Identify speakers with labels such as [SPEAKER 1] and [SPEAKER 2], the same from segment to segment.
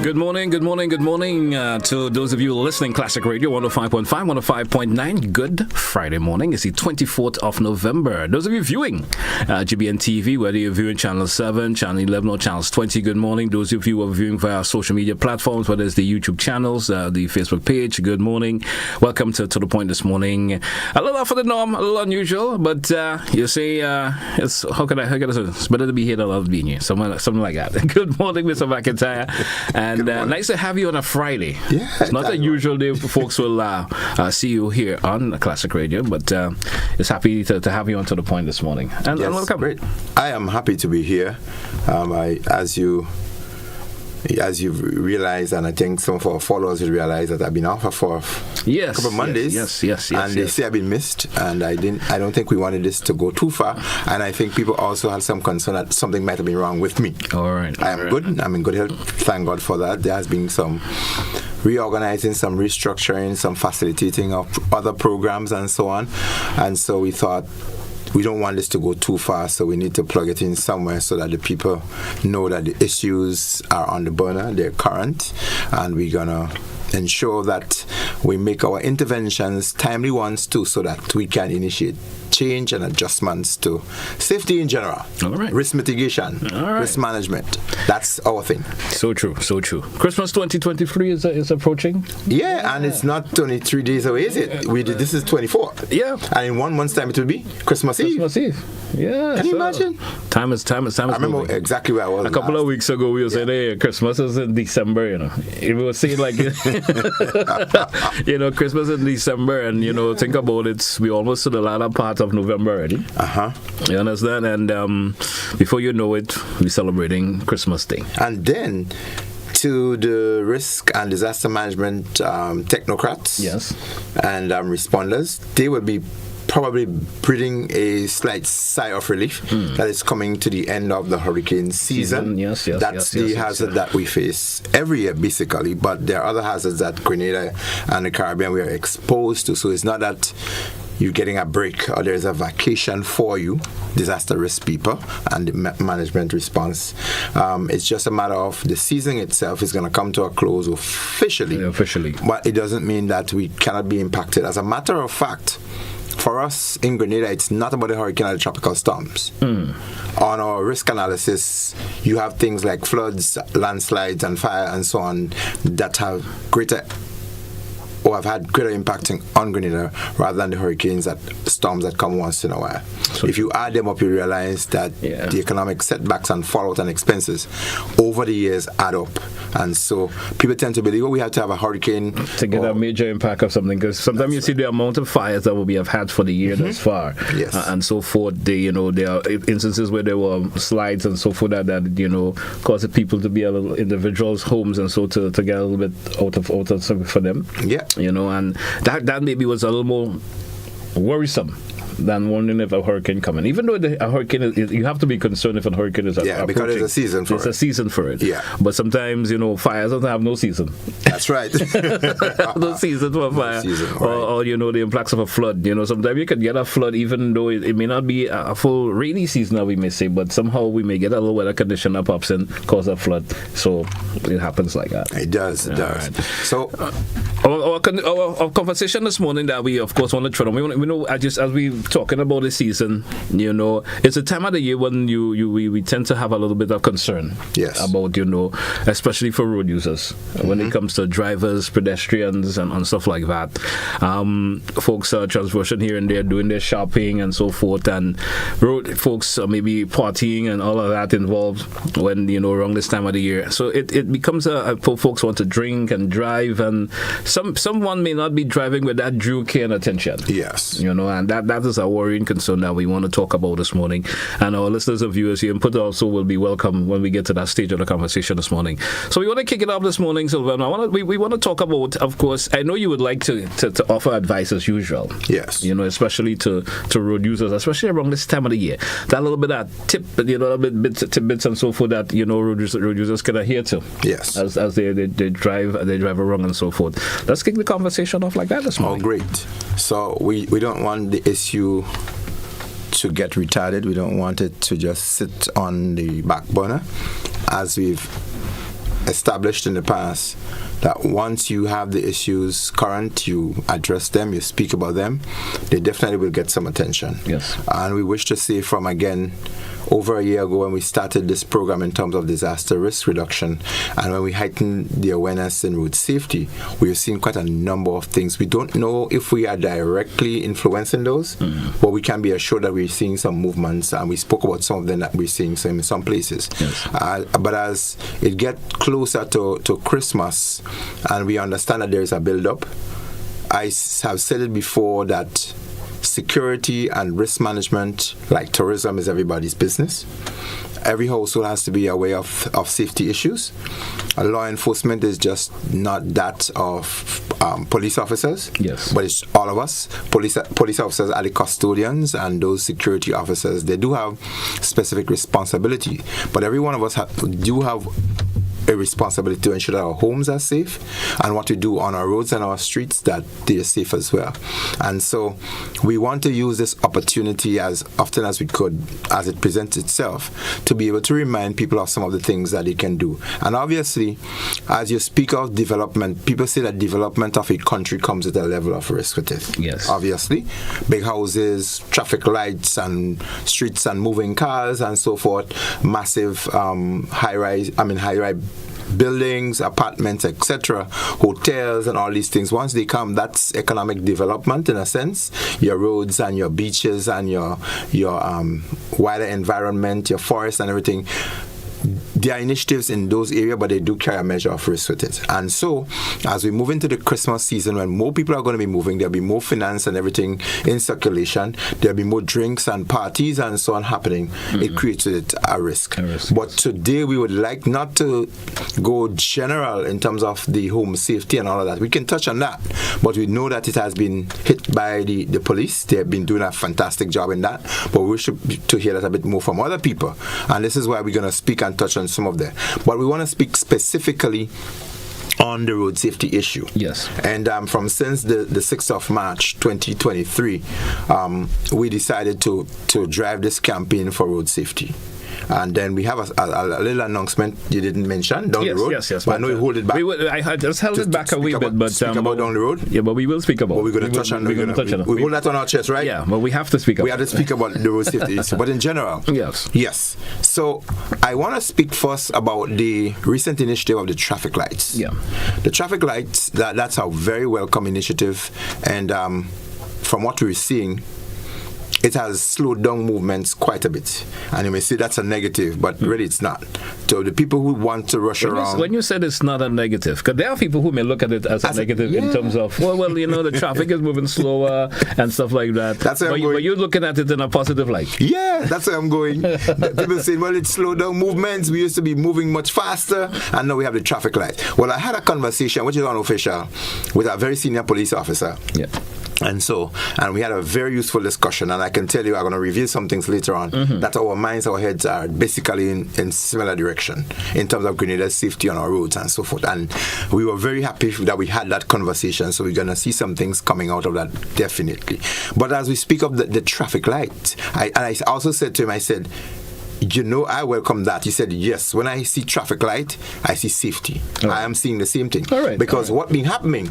[SPEAKER 1] Good morning to those of you listening. Classic Radio 105.5, 105.9. Good Friday morning. It's the 24th of November. Those of you viewing GBN TV, whether you're viewing Channel 7, Channel 11, or Channels 20, good morning. Those of you who are viewing via social media platforms, whether it's the YouTube channels, the Facebook page, good morning. Welcome to The Point this morning. A little off of the norm, a little unusual, but you say, it's how can I say? It's better to be here than love being here. Something like that. Good morning, Mr. McIntyre. And nice to have you on a Friday.
[SPEAKER 2] Yeah,
[SPEAKER 1] it's not a usual day for folks will see you here on Classic Radio, but it's happy to have you on To The Point this morning. And welcome.
[SPEAKER 2] Great. I am happy to be here. As you've realized, and I think some of our followers will realize that I've been off for a couple of Mondays.
[SPEAKER 1] Yes.
[SPEAKER 2] And they say I've been missed, and I don't think we wanted this to go too far. And I think people also had some concern that something might have been wrong with me.
[SPEAKER 1] All right.
[SPEAKER 2] I am good. I'm in good health. Thank God for that. There has been some reorganizing, some restructuring, some facilitating of other programs and so on. And so we thought, we don't want this to go too far, so we need to plug it in somewhere so that the people know that the issues are on the burner, they're current, and we're going to ensure that we make our interventions timely ones too, so that we can initiate change and adjustments to safety in general, risk mitigation, risk management. That's our thing.
[SPEAKER 1] So true. Christmas 2023 is approaching.
[SPEAKER 2] Yeah, and it's not only 3 days away, is it? This is 24.
[SPEAKER 1] Yeah,
[SPEAKER 2] and in 1 month's time it will be Christmas Eve.
[SPEAKER 1] Yeah.
[SPEAKER 2] Can you imagine?
[SPEAKER 1] Time is. I remember
[SPEAKER 2] moving. Exactly where I was.
[SPEAKER 1] A couple of weeks ago, we were saying, "Hey, Christmas is in December." It was saying like, Christmas in December, and think about it. We almost to the latter part of November already. You understand? And before you know it, we're celebrating Christmas Day.
[SPEAKER 2] And then, to the risk and disaster management technocrats, and responders, they will be probably breathing a slight sigh of relief that is coming to the end of the hurricane season. That's the hazard that we face every year, basically. But there are other hazards that Grenada and the Caribbean we are exposed to. So it's not that you're getting a break or there's a vacation for you, disaster risk people and the management response. It's just a matter of the season itself is going to come to a close officially. But it doesn't mean that we cannot be impacted. As a matter of fact, for us in Grenada, it's not about the hurricane or the tropical storms. On our risk analysis, you have things like floods, landslides, and fire, and so on that have had greater impacting on Grenada rather than the storms that come once in a while. So if you add them up, you realize that the economic setbacks and fallout and expenses over the years add up. And so people tend to believe, we have to have a hurricane
[SPEAKER 1] to get a major impact of something, because sometimes you see the amount of fires that we have had for the year thus far, and so forth. There are instances where there were slides and so forth that caused people to be a little individuals' homes and so to get a little bit out of something for them. And that maybe was a little more worrisome than wondering if a hurricane coming. Even though a hurricane you have to be concerned if a hurricane is approaching.
[SPEAKER 2] Because there's a season for it.
[SPEAKER 1] There's a season for it.
[SPEAKER 2] Yeah.
[SPEAKER 1] But sometimes, fires don't have no season.
[SPEAKER 2] That's right.
[SPEAKER 1] No season for a fire. Or the impacts of a flood. Sometimes you could get a flood even though it may not be a full rainy season, we may say, but somehow we may get a little weather condition that pops in, cause a flood. So it happens like that.
[SPEAKER 2] It does. Right. So
[SPEAKER 1] our conversation this morning that we of course want to try on. We know as we talking about the season, it's a time of the year when we tend to have a little bit of concern about, especially for road users, when it comes to drivers, pedestrians, and stuff like that. Folks are transversing here and there, doing their shopping and so forth, and road folks are maybe partying and all of that involved when, around this time of the year. So it becomes folks want to drink and drive, and someone may not be driving with that due care and attention. And that is a worrying concern that we want to talk about this morning. And our listeners and viewers, your input also will be welcome when we get to that stage of the conversation this morning. So we want to kick it off this morning, Sylvan. We want to talk about, of course, I know you would like to offer advice as usual. Especially to road users, especially around this time of the year. That little bit of tip, tidbits and so forth that, road users can adhere to. As they drive along and so forth. Let's kick the conversation off like that this morning.
[SPEAKER 2] Oh, great. So we don't want the issue to get retarded. We don't want it to just sit on the back burner. As we've established in the past that once you have the issues current, you address them, you speak about them, they definitely will get some attention.
[SPEAKER 1] Yes.
[SPEAKER 2] And we wish to say from, again, over a year ago when we started this program in terms of disaster risk reduction, and when we heightened the awareness in road safety, we've seen quite a number of things. We don't know if we are directly influencing those, but we can be assured that we're seeing some movements, and we spoke about some of them that we're seeing in some places. Yes. But as it gets closer to Christmas, and we understand that there is a build-up, I have said it before that security and risk management, like tourism, is everybody's business. Every household has to be aware of safety issues. Law enforcement is just not that of police officers,
[SPEAKER 1] yes,
[SPEAKER 2] but it's all of us. Police officers are the custodians, and those security officers, they do have specific responsibility. But every one of us do have a responsibility to ensure that our homes are safe, and what we do on our roads and our streets, that they are safe as well. And so we want to use this opportunity as often as we could, as it presents itself, to be able to remind people of some of the things that they can do. And obviously, as you speak of development, people say that development of a country comes with a level of risk with it.
[SPEAKER 1] Yes.
[SPEAKER 2] Obviously, big houses, traffic lights and streets and moving cars and so forth, massive high-rise buildings, apartments, etc., hotels and all these things. Once they come, that's economic development in a sense. Your roads and your beaches and your wider environment, your forests and everything. There are initiatives in those areas, but they do carry a measure of risk with it. And so, as we move into the Christmas season, when more people are going to be moving, there'll be more finance and everything in circulation, there'll be more drinks and parties and so on happening. It creates a risk. But today, we would like not to go general in terms of the home safety and all of that. We can touch on that, but we know that it has been hit by the police. They have been doing a fantastic job in that, but we wish to hear that a bit more from other people. And this is why we're going to speak and touch on some of them. But we want to speak specifically on the road safety issue.
[SPEAKER 1] Yes.
[SPEAKER 2] And since the 6th of March 2023, we decided to drive this campaign for road safety. And then we have a little announcement you didn't mention down the road.
[SPEAKER 1] Yes.
[SPEAKER 2] But I know you hold it back.
[SPEAKER 1] I had just held it back a wee bit, but
[SPEAKER 2] speak about down the road.
[SPEAKER 1] Yeah, but we will speak about.
[SPEAKER 2] But we're going to touch on. We hold that on our chest, right?
[SPEAKER 1] Yeah, but we have to speak about.
[SPEAKER 2] We have to speak about the road safety issue. But in general, yes. So I want to speak first about the recent initiative of the traffic lights.
[SPEAKER 1] Yeah,
[SPEAKER 2] the traffic lights. That's a very welcome initiative, and from what we're seeing, it has slowed down movements quite a bit. And you may say that's a negative, but really it's not. So the people who want to rush around...
[SPEAKER 1] When you said it's not a negative, because there are people who may look at it as a negative in terms of, well, the traffic is moving slower and stuff like that.
[SPEAKER 2] That's where I'm going.
[SPEAKER 1] But you're looking at it in a positive light.
[SPEAKER 2] Yeah, that's where I'm going. People say, well, it slowed down movements. We used to be moving much faster, and now we have the traffic light. Well, I had a conversation, which is unofficial, with a very senior police officer.
[SPEAKER 1] Yeah.
[SPEAKER 2] And we had a very useful discussion, and I can tell you I'm going to reveal some things later on that our minds, our heads are basically in similar direction in terms of Grenada's safety on our roads and so forth. And we were very happy that we had that conversation, so we're going to see some things coming out of that, definitely. But as we speak of the traffic light, I also said to him, I said, I welcome that. He said, yes, when I see traffic light, I see safety. Right. I am seeing the same thing. Because what's been happening,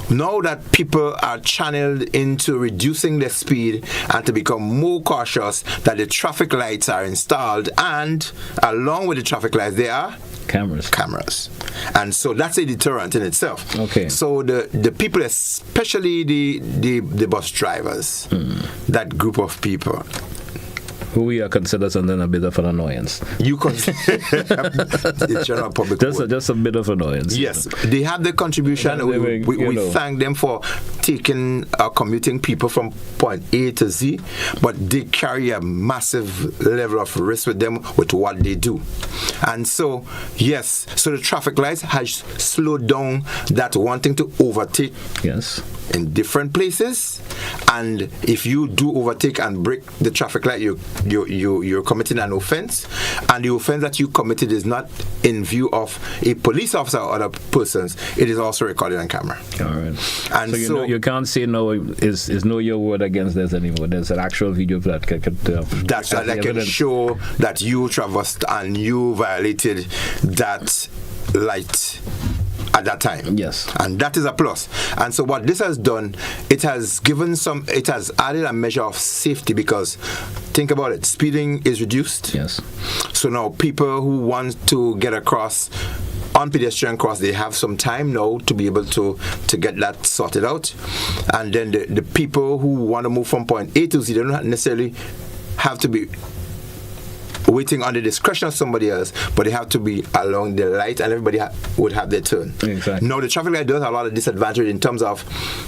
[SPEAKER 2] now that people are channeled into reducing their speed and to become more cautious, that the traffic lights are installed, and along with the traffic lights, there are cameras. And so that's a deterrent in itself.
[SPEAKER 1] Okay.
[SPEAKER 2] So the people, especially the bus drivers, that group of people,
[SPEAKER 1] who we are considered something a bit of an annoyance.
[SPEAKER 2] You consider the general public.
[SPEAKER 1] Just a bit of annoyance.
[SPEAKER 2] Yes, they have the contribution. We thank them for commuting people from point A to Z, but they carry a massive level of risk with them with what they do. And so, yes, so the traffic lights has slowed down that wanting to overtake.
[SPEAKER 1] Yes.
[SPEAKER 2] In different places, and if you do overtake and break the traffic light, you're committing an offense, and the offense that you committed is not in view of a police officer or other persons. It is also recorded on camera.
[SPEAKER 1] All right. And so you can't say no is no your word against this anymore. There's an actual video that can show that you traversed and you violated that
[SPEAKER 2] light at that time.
[SPEAKER 1] Yes.
[SPEAKER 2] And that is a plus. And so what this has done, it has added a measure of safety, because think about it, speeding is reduced.
[SPEAKER 1] Yes.
[SPEAKER 2] So now people who want to get across on pedestrian cross, they have some time now to be able to get that sorted out. And then the people who want to move from point A to Z, they don't necessarily have to be waiting on the discretion of somebody else, but they have to be along the light, and everybody would have their turn.
[SPEAKER 1] Exactly.
[SPEAKER 2] Now, the traffic light does have a lot of disadvantage in terms of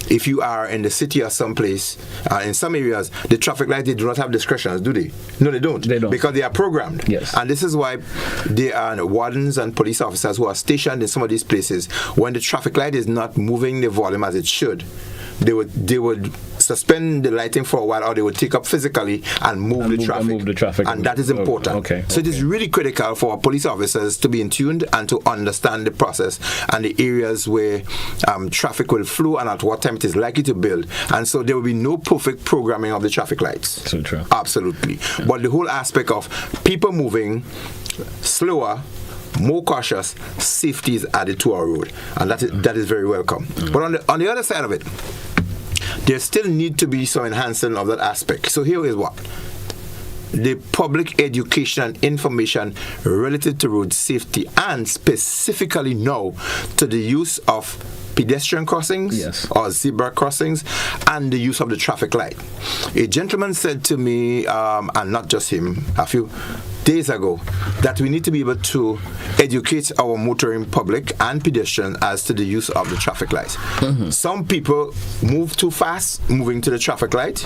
[SPEAKER 2] if you are in the city or someplace, in some areas, the traffic lights, they do not have discretion, do they? No, they don't.
[SPEAKER 1] They don't.
[SPEAKER 2] Because they are programmed.
[SPEAKER 1] Yes.
[SPEAKER 2] And this is why there are wardens and police officers who are stationed in some of these places. When the traffic light is not moving the volume as it should, they would suspend the lighting for a while, or they would take up physically and move the traffic. And that is important.
[SPEAKER 1] Okay.
[SPEAKER 2] So it is really critical for police officers to be in tune and to understand the process and the areas where traffic will flow and at what time it is likely to build. And so there will be no perfect programming of the traffic lights.
[SPEAKER 1] So true.
[SPEAKER 2] Absolutely. Yeah. But the whole aspect of people moving slower, more cautious, safety is added to our road, and that is very welcome. But on the other side of it, there still need to be some enhancement of that aspect. So here is what the public education and information related to road safety, and specifically now to the use of pedestrian crossings,
[SPEAKER 1] yes,
[SPEAKER 2] or zebra crossings, and the use of the traffic light. A gentleman said to me, and not just him, a few days ago, that we need to be able to educate our motoring public and pedestrians as to the use of the traffic light. Some people move too fast moving to the traffic light,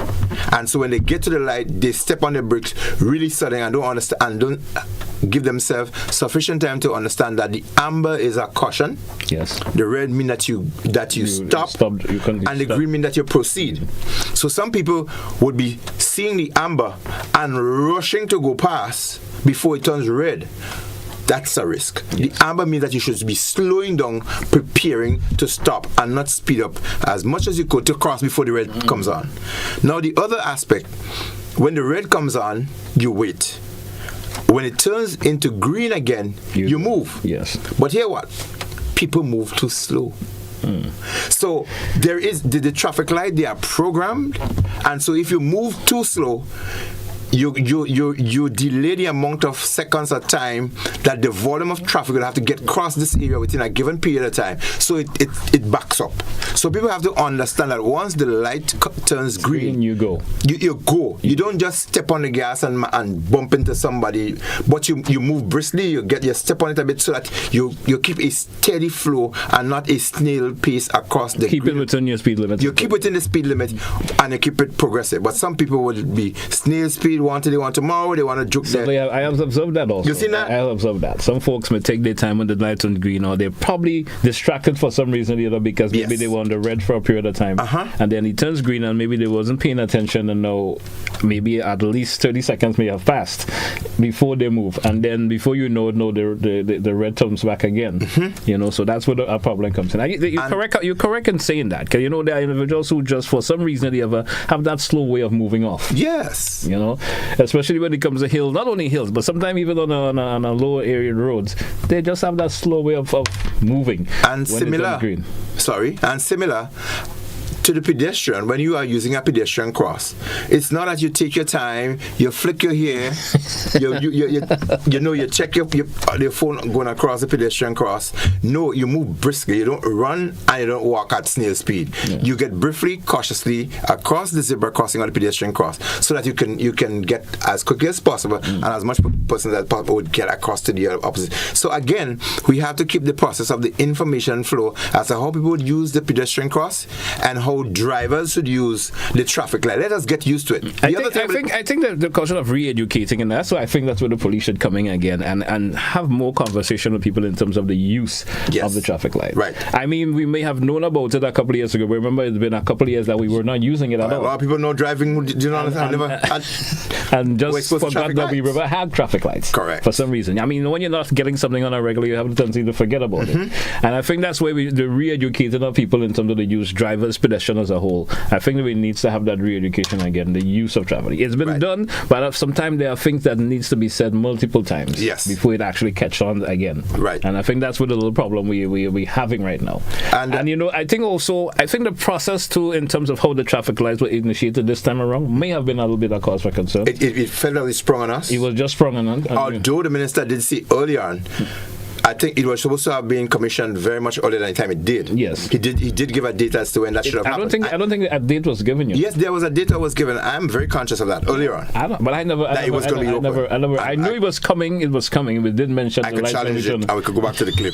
[SPEAKER 2] and so when they get to the light, they step on the brakes really sudden and don't understand, and don't give themselves sufficient time to understand that the amber is a caution.
[SPEAKER 1] Yes.
[SPEAKER 2] The red mean that you stop, and the green mean that you proceed. So some people would be seeing the amber and rushing to go past before it turns red. That's a risk. Yes. The amber means that you should be slowing down, preparing to stop, and not speed up as much as you could to cross before the red comes on. Now, the other aspect, when the red comes on, you wait. When it turns into green again, you move.
[SPEAKER 1] Yes.
[SPEAKER 2] But here what? People move too slow. So there is the traffic light, they are programmed, and so if you move too slow, you delay the amount of seconds or time that the volume of traffic will have to get across this area within a given period of time. So it backs up. So people have to understand that once the light turns green,
[SPEAKER 1] you go.
[SPEAKER 2] You go. You don't just step on the gas and bump into somebody, but you move briskly. You step on it a bit so that you keep a steady flow and not a snail pace across the.
[SPEAKER 1] Keep it within your speed limit.
[SPEAKER 2] You keep within the speed limit and you keep it progressive. But some people would be snail speed. They want tomorrow, they want to joke there.
[SPEAKER 1] I have observed that also.
[SPEAKER 2] You seen that?
[SPEAKER 1] I have observed that. Some folks may take their time when the lights on green, or they're probably distracted for some reason or the other, because maybe they were on the red for a period of time, and then it turns green and maybe they wasn't paying attention, and now maybe at least 30 seconds may have passed before they move, and then before you know it, the red turns back again. So that's where a problem comes in. You're correct in saying that, because there are individuals who just for some reason or the other have that slow way of moving off.
[SPEAKER 2] Yes.
[SPEAKER 1] Especially when it comes to hills, not only hills, but sometimes even on a lower area roads, they just have that slow way of moving.
[SPEAKER 2] And similar to the pedestrian, when you are using a pedestrian cross, it's not that you take your time, you flick your hair, you check your phone going across the pedestrian cross. No, you move briskly. You don't run and you don't walk at snail speed. You get briefly, cautiously across the zebra crossing or the pedestrian cross, so that you can get as quickly as possible and as much person as possible would get across to the opposite. So again, we have to keep the process of the information flow as to how people would use the pedestrian cross and how drivers should use the traffic light. Let us get used to it.
[SPEAKER 1] I think that the question of re-educating, and that's why I think that's where the police should come in again and have more conversation with people in terms of the use of the traffic light.
[SPEAKER 2] Right.
[SPEAKER 1] I mean, we may have known about it a couple of years ago. Remember, it's been a couple of years that we were not using it at all.
[SPEAKER 2] A lot of people know driving. Do you know
[SPEAKER 1] and just forgot that we ever had traffic lights.
[SPEAKER 2] Correct.
[SPEAKER 1] For some reason. I mean, when you're not getting something on a regular, you have a tendency to forget about it. And I think that's where the re-educating of people in terms of the use, drivers, pedestrians, congestion as a whole, I think that we need to have that re-education again, the use of traffic. It's been done, but sometimes there are things that needs to be said multiple times before it actually catch on again.
[SPEAKER 2] Right.
[SPEAKER 1] And I think that's what the little problem we're having right now. And I think the process too, in terms of how the traffic lights were initiated this time around, may have been a little bit of cause for concern.
[SPEAKER 2] It felt like it sprung on us.
[SPEAKER 1] It was just sprung on us.
[SPEAKER 2] Although the minister did say early on, I think it was supposed to have been commissioned very much earlier than the time it did.
[SPEAKER 1] Yes.
[SPEAKER 2] He did give a date as to when that should have happened.
[SPEAKER 1] I don't think a date was given you.
[SPEAKER 2] Yes, there was a date that was given. I'm very conscious of that earlier on.
[SPEAKER 1] I knew it was coming. It was coming. We didn't mention
[SPEAKER 2] I
[SPEAKER 1] the
[SPEAKER 2] could
[SPEAKER 1] lights.
[SPEAKER 2] challenge it, and we could go back to the clip.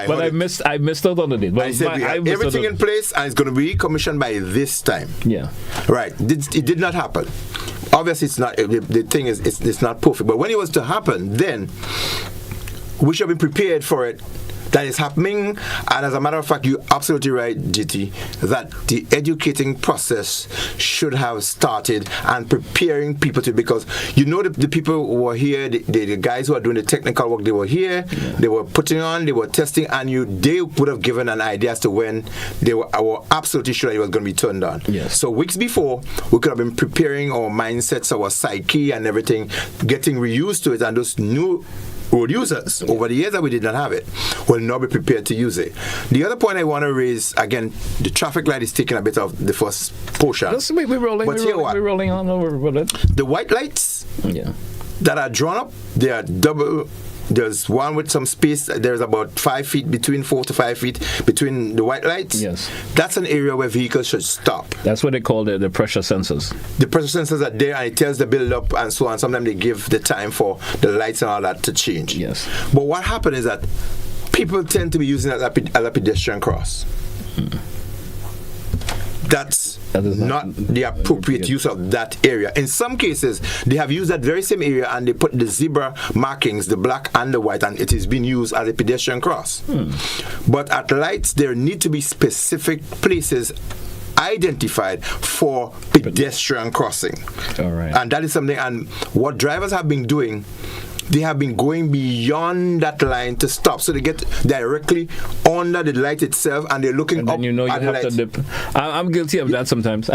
[SPEAKER 1] But I missed out on the date. But
[SPEAKER 2] I said we have everything in place, and it's going to be commissioned by this time.
[SPEAKER 1] Yeah.
[SPEAKER 2] Right. It did not happen. Obviously, it's not. The thing is, it's not perfect. But when it was to happen, then we should be prepared for it. That is happening, and as a matter of fact, you're absolutely right, GT, that the educating process should have started and preparing people to, because the people who were here, the guys who are doing the technical work, they were here, they were putting on, they were testing, and they would have given an idea as to when they were absolutely sure it was going to be turned on.
[SPEAKER 1] Yes.
[SPEAKER 2] So weeks before, we could have been preparing our mindsets, our psyche and everything, getting reused to it, and those new road users over the years that we did not have it will now be prepared to use it. The other point I want to raise, again, the traffic light is taking a bit of the first portion.
[SPEAKER 1] We're rolling on over with it.
[SPEAKER 2] The white lights that are drawn up, they are double. There's one with some space. There's about 5 feet, between 4 to 5 feet between the white lights.
[SPEAKER 1] Yes.
[SPEAKER 2] That's an area where vehicles should stop.
[SPEAKER 1] That's what they call the pressure sensors.
[SPEAKER 2] The pressure sensors are there, and it tells the build up and so on. Sometimes they give the time for the lights and all that to change.
[SPEAKER 1] Yes.
[SPEAKER 2] But what happened is that people tend to be using it as a pedestrian cross. That is not the appropriate use of that area. In some cases, they have used that very same area and they put the zebra markings, the black and the white, and it is being used as a pedestrian cross. But at lights, there need to be specific places identified for pedestrian crossing.
[SPEAKER 1] All right.
[SPEAKER 2] And that is something, and what drivers have been doing, they have been going beyond that line to stop. So they get directly under the light itself and they're looking up
[SPEAKER 1] you
[SPEAKER 2] at the
[SPEAKER 1] have
[SPEAKER 2] light.
[SPEAKER 1] to dip. I'm guilty of that sometimes.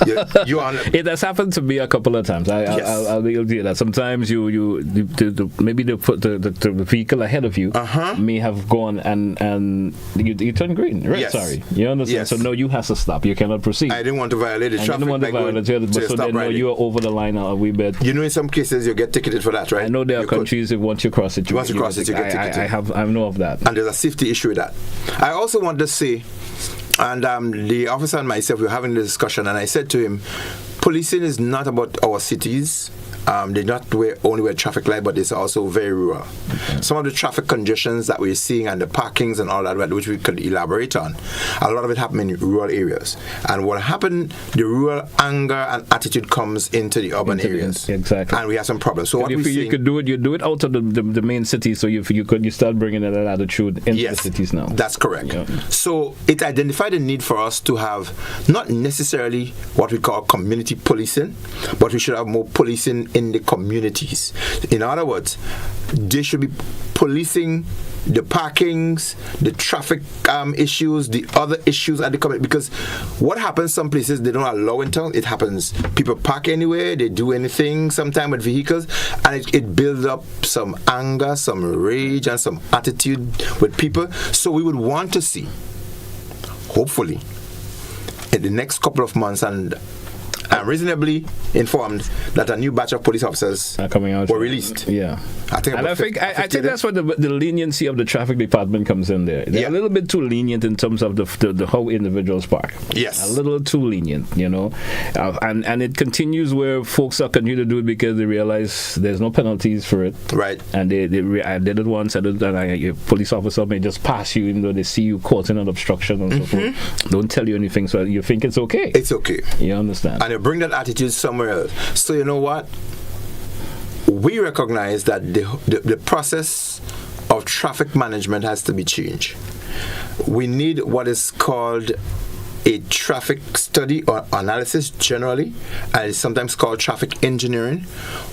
[SPEAKER 2] It
[SPEAKER 1] has happened to me a couple of times. I'll be guilty of that. Sometimes maybe the vehicle ahead of you may have gone and you turn green. Right?
[SPEAKER 2] Yes.
[SPEAKER 1] Sorry. You understand?
[SPEAKER 2] Yes.
[SPEAKER 1] So no, you have to stop. You cannot proceed.
[SPEAKER 2] I didn't want to violate the traffic.
[SPEAKER 1] I didn't want to violate it, but so then no, you are over the line a wee bit.
[SPEAKER 2] In some cases you get ticketed for that, right?
[SPEAKER 1] I know there are countries that once you cross it, you get ticketed. I know of that.
[SPEAKER 2] And there's a safety issue with that. I also want to say, and the officer and myself were having the discussion, and I said to him, policing is not about our cities. They're not only where traffic light, but it's also very rural. Okay. Some of the traffic congestions that we're seeing and the parkings and all that, which we could elaborate on, a lot of it happens in rural areas. And what happened, the rural anger and attitude comes into the urban areas.
[SPEAKER 1] Exactly.
[SPEAKER 2] And we have some problems. So what we
[SPEAKER 1] you could do it out of the main city, so you start bringing that attitude into the cities now.
[SPEAKER 2] That's correct. Yeah. So it identified the need for us to have not necessarily what we call community policing, but we should have more policing in the communities. In other words, they should be policing the parkings, the traffic issues, the other issues at the community. Because what happens some places, they don't allow in town. It happens. People park anywhere, they do anything, sometimes with vehicles, and it builds up some anger, some rage, and some attitude with people. So we would want to see, hopefully, in the next couple of months, and I'm reasonably informed that a new batch of police officers
[SPEAKER 1] are coming out.
[SPEAKER 2] Were released.
[SPEAKER 1] Yeah,
[SPEAKER 2] I think
[SPEAKER 1] that's where the leniency of the traffic department comes in there. They're a little bit too lenient in terms of the how individuals park.
[SPEAKER 2] Yes,
[SPEAKER 1] a little too lenient, and it continues where folks are continuing to do it because they realize there's no penalties for it.
[SPEAKER 2] Right.
[SPEAKER 1] And they did it once, and a police officer may just pass you even though they see you causing an obstruction and so forth. Don't tell you anything, so you think it's okay.
[SPEAKER 2] It's okay.
[SPEAKER 1] You understand?
[SPEAKER 2] And bring that attitude somewhere else. So you know what? We recognize that the process of traffic management has to be changed. We need what is called a traffic study or analysis generally, and it's sometimes called traffic engineering,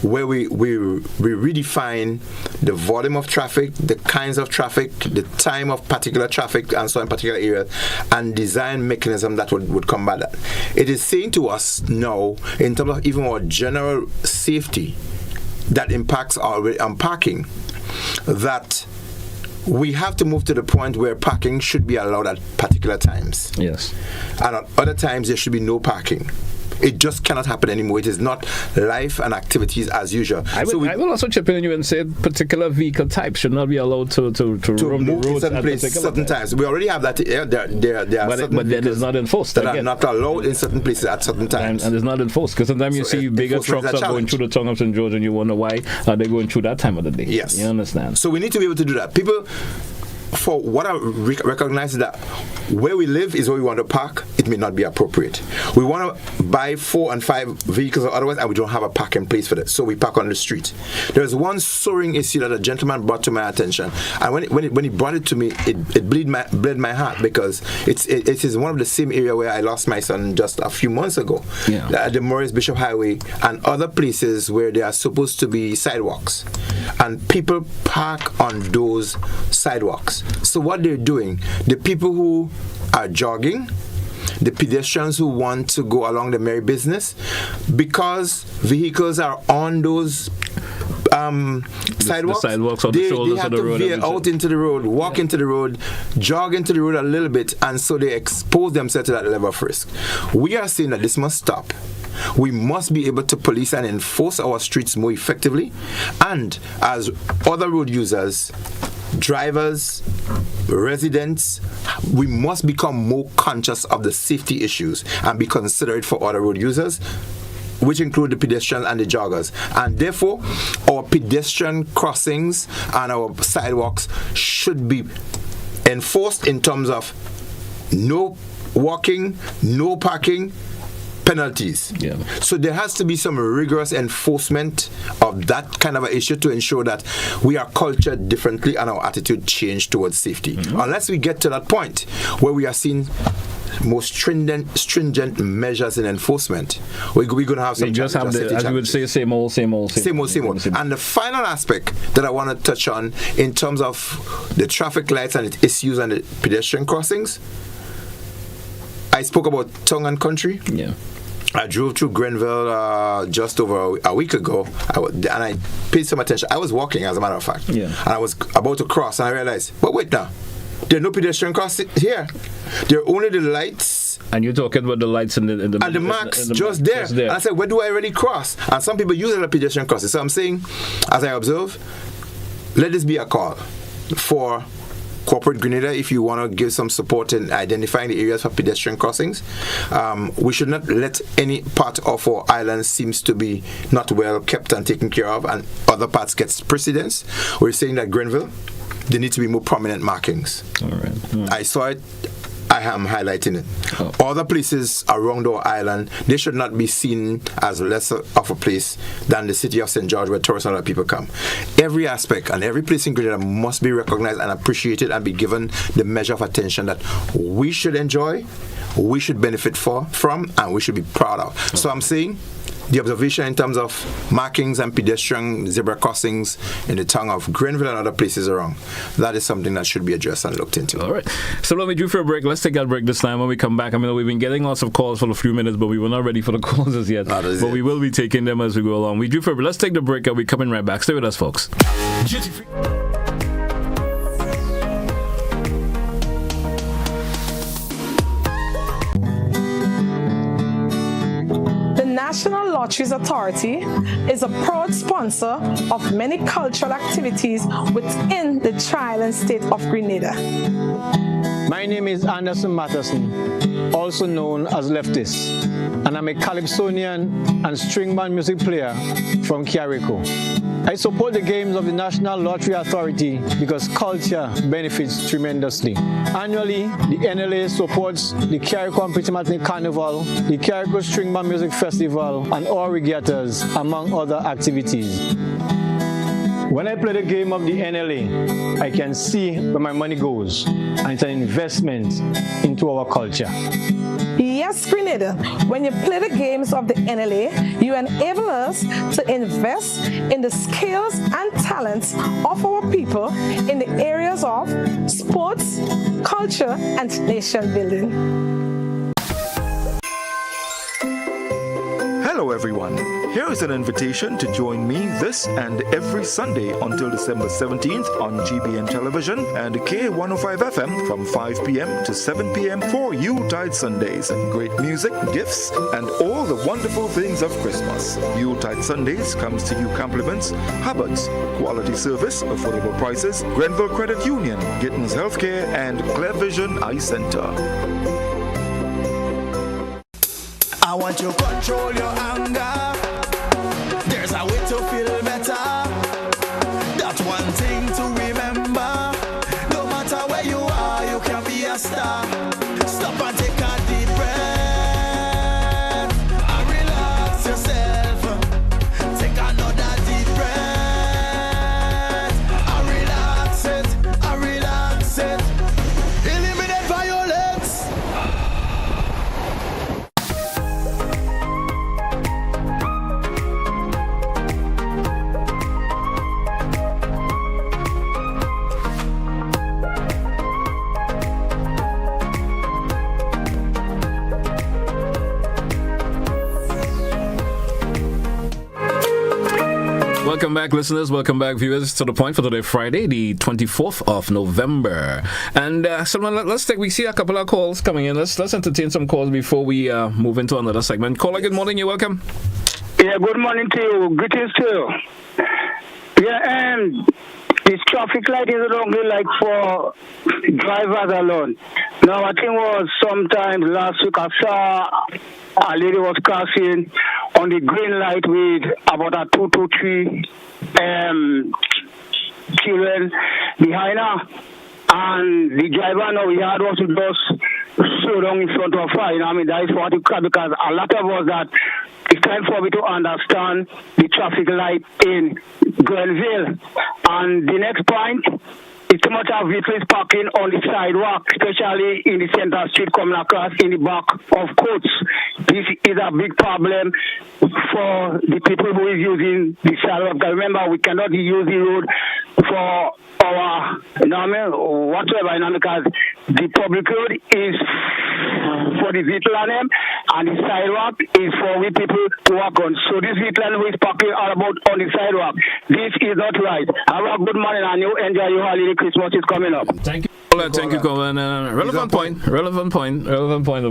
[SPEAKER 2] where we redefine the volume of traffic, the kinds of traffic, the time of particular traffic, and so in particular areas, and design mechanism that would combat that. It is saying to us now, in terms of even our general safety that impacts our parking, that we have to move to the point where parking should be allowed at particular times.
[SPEAKER 1] Yes.
[SPEAKER 2] And at other times, there should be no parking. It just cannot happen anymore. It is not life and activities as usual.
[SPEAKER 1] I will also chip in on you and say particular vehicle types should not be allowed to roam
[SPEAKER 2] move
[SPEAKER 1] the roads
[SPEAKER 2] certain places, certain times. We already have that. There are
[SPEAKER 1] but then it's not enforced.
[SPEAKER 2] That are not allowed in certain places at certain times.
[SPEAKER 1] And it's not enforced because sometimes you see bigger trucks are going through the tongue of St. George and you wonder why are they going through that time of the day.
[SPEAKER 2] Yes.
[SPEAKER 1] You understand?
[SPEAKER 2] So we need to be able to do that. People, for what I recognize is that where we live is where we want to park. It may not be appropriate. We want to buy 4 and 5 vehicles or otherwise, and we don't have a parking place for that, so we park on the street. There's one soaring issue that a gentleman brought to my attention, and when he brought it to me, it bled my heart, because it is one of the same area where I lost my son just a few months ago.
[SPEAKER 1] Yeah.
[SPEAKER 2] At the Maurice Bishop Highway and other places where there are supposed to be sidewalks, and people park on those sidewalks. So what they're doing, the people who are jogging, the pedestrians who want to go along the merry business, because vehicles are on those sidewalks,
[SPEAKER 1] or the shoulders
[SPEAKER 2] they have
[SPEAKER 1] of the road,
[SPEAKER 2] to veer out into the road, walk into the road, jog into the road a little bit, and so they expose themselves to that level of risk. We are saying that this must stop. We must be able to police and enforce our streets more effectively, and as other road users, drivers, residents, we must become more conscious of the safety issues and be considerate for other road users, which include the pedestrians and the joggers. And therefore, our pedestrian crossings and our sidewalks should be enforced in terms of no walking, no parking, penalties.
[SPEAKER 1] Yeah. So
[SPEAKER 2] there has to be some rigorous enforcement of that kind of an issue to ensure that we are cultured differently and our attitude changed towards safety. Mm-hmm. Unless we get to that point where we are seeing more stringent measures in enforcement, we're going to have some.
[SPEAKER 1] We just have the, as you would say, same old.
[SPEAKER 2] And the final aspect that I want to touch on in terms of the traffic lights and its issues and the pedestrian crossings, I spoke about tongue and country.
[SPEAKER 1] Yeah.
[SPEAKER 2] I drove through Grenville just over a week ago, and I paid some attention. I was walking, as a matter of fact, and I was about to cross, and I realized, but wait now, there are no pedestrian crossings here. There are only the lights.
[SPEAKER 1] And you're talking about the lights and
[SPEAKER 2] the marks just there. And I said, where do I really cross? And some people use the pedestrian crossing. So I'm saying, as I observe, let this be a call for corporate Grenada, if you want to give some support in identifying the areas for pedestrian crossings. We should not let any part of our island seems to be not well kept and taken care of, and other parts gets precedence. We're saying that Grenville, there need to be more prominent markings.
[SPEAKER 1] All right.
[SPEAKER 2] I saw it. I am highlighting it. Other places around our island, they should not be seen as lesser of a place than the city of St. George, where tourists and other people come. Every aspect and every place in Grenada must be recognized and appreciated and be given the measure of attention that we should enjoy, we should benefit from, and we should be proud of. So I'm saying the observation in terms of markings and pedestrian zebra crossings in the tongue of Grenville and other places around, that is something that should be addressed and looked into.
[SPEAKER 1] All right. So let me do for a break. Let's take that break this time. When we come back, I mean, we've been getting lots of calls for a few minutes, but we were not ready for the calls as yet. But we will be taking them as we go along. We do for a break. Let's take the break and we're coming right back. Stay with us, folks.
[SPEAKER 3] National Lotteries Authority is a proud sponsor of many cultural activities within the Tri-Island state of Grenada.
[SPEAKER 4] My name is Anderson Matheson, also known as Leftis, and I'm a calypsonian and string band music player from Carrico. I support the games of the National Lottery Authority because culture benefits tremendously. Annually, the NLA supports the Carrico and Petit Matinee Carnival, the Carrico String Band Music Festival, and all regattas, among other activities. When I play the game of the NLA, I can see where my money goes, and it's an investment into our culture.
[SPEAKER 3] Yes, Grenada, when you play the games of the NLA, you enable us to invest in the skills and talents of our people in the areas of sports, culture, and nation building.
[SPEAKER 5] Hello everyone, here is an invitation to join me this and every Sunday until December 17th on GBN Television and K105 FM from 5 p.m. to 7 p.m. for Yuletide Sundays. Great music, gifts, and all the wonderful things of Christmas. Yuletide Sundays comes to you compliments Hubbard's, quality service, affordable prices, Grenville Credit Union, Gittins Healthcare, and Clear Vision Eye Center.
[SPEAKER 6] I want you to control your anger. There's a way to feel better. That's one thing to remember. No matter where you are, you can be a star. Stop and take a deep breath and relax yourself. Take another deep breath and relax it. Eliminate violence.
[SPEAKER 1] Welcome back, listeners. Welcome back, viewers, to The Point for today, Friday, the 24th of November. And Sylvan, we see a couple of calls coming in. Let's entertain some calls before we move into another segment. Caller, good morning. You're welcome.
[SPEAKER 7] Yeah, good morning to you. Greetings to you. Yeah, and this traffic light is only like for drivers alone. Now, I think was sometime last week I saw a lady was crossing on the green light with about a 2 to 3 children behind her. And the driver now he had was to just slow down in front of her. You know what I mean? That is what it could, because a lot of us that it's time for me to understand the traffic light in Glenville. And the next point, it's too much of vehicles parking on the sidewalk, especially in the center street coming across in the back of courts. This is a big problem for the people who is using the sidewalk. Remember, we cannot use the road for our, whatever, because the public road is for the vehicle and the sidewalk is for we people to walk on. So this vehicle who is parking all about on the sidewalk, this is not right. Have a good morning and you enjoy your holiday. Christmas is coming up.
[SPEAKER 1] Thank you. Thank you, Colin. Relevant point.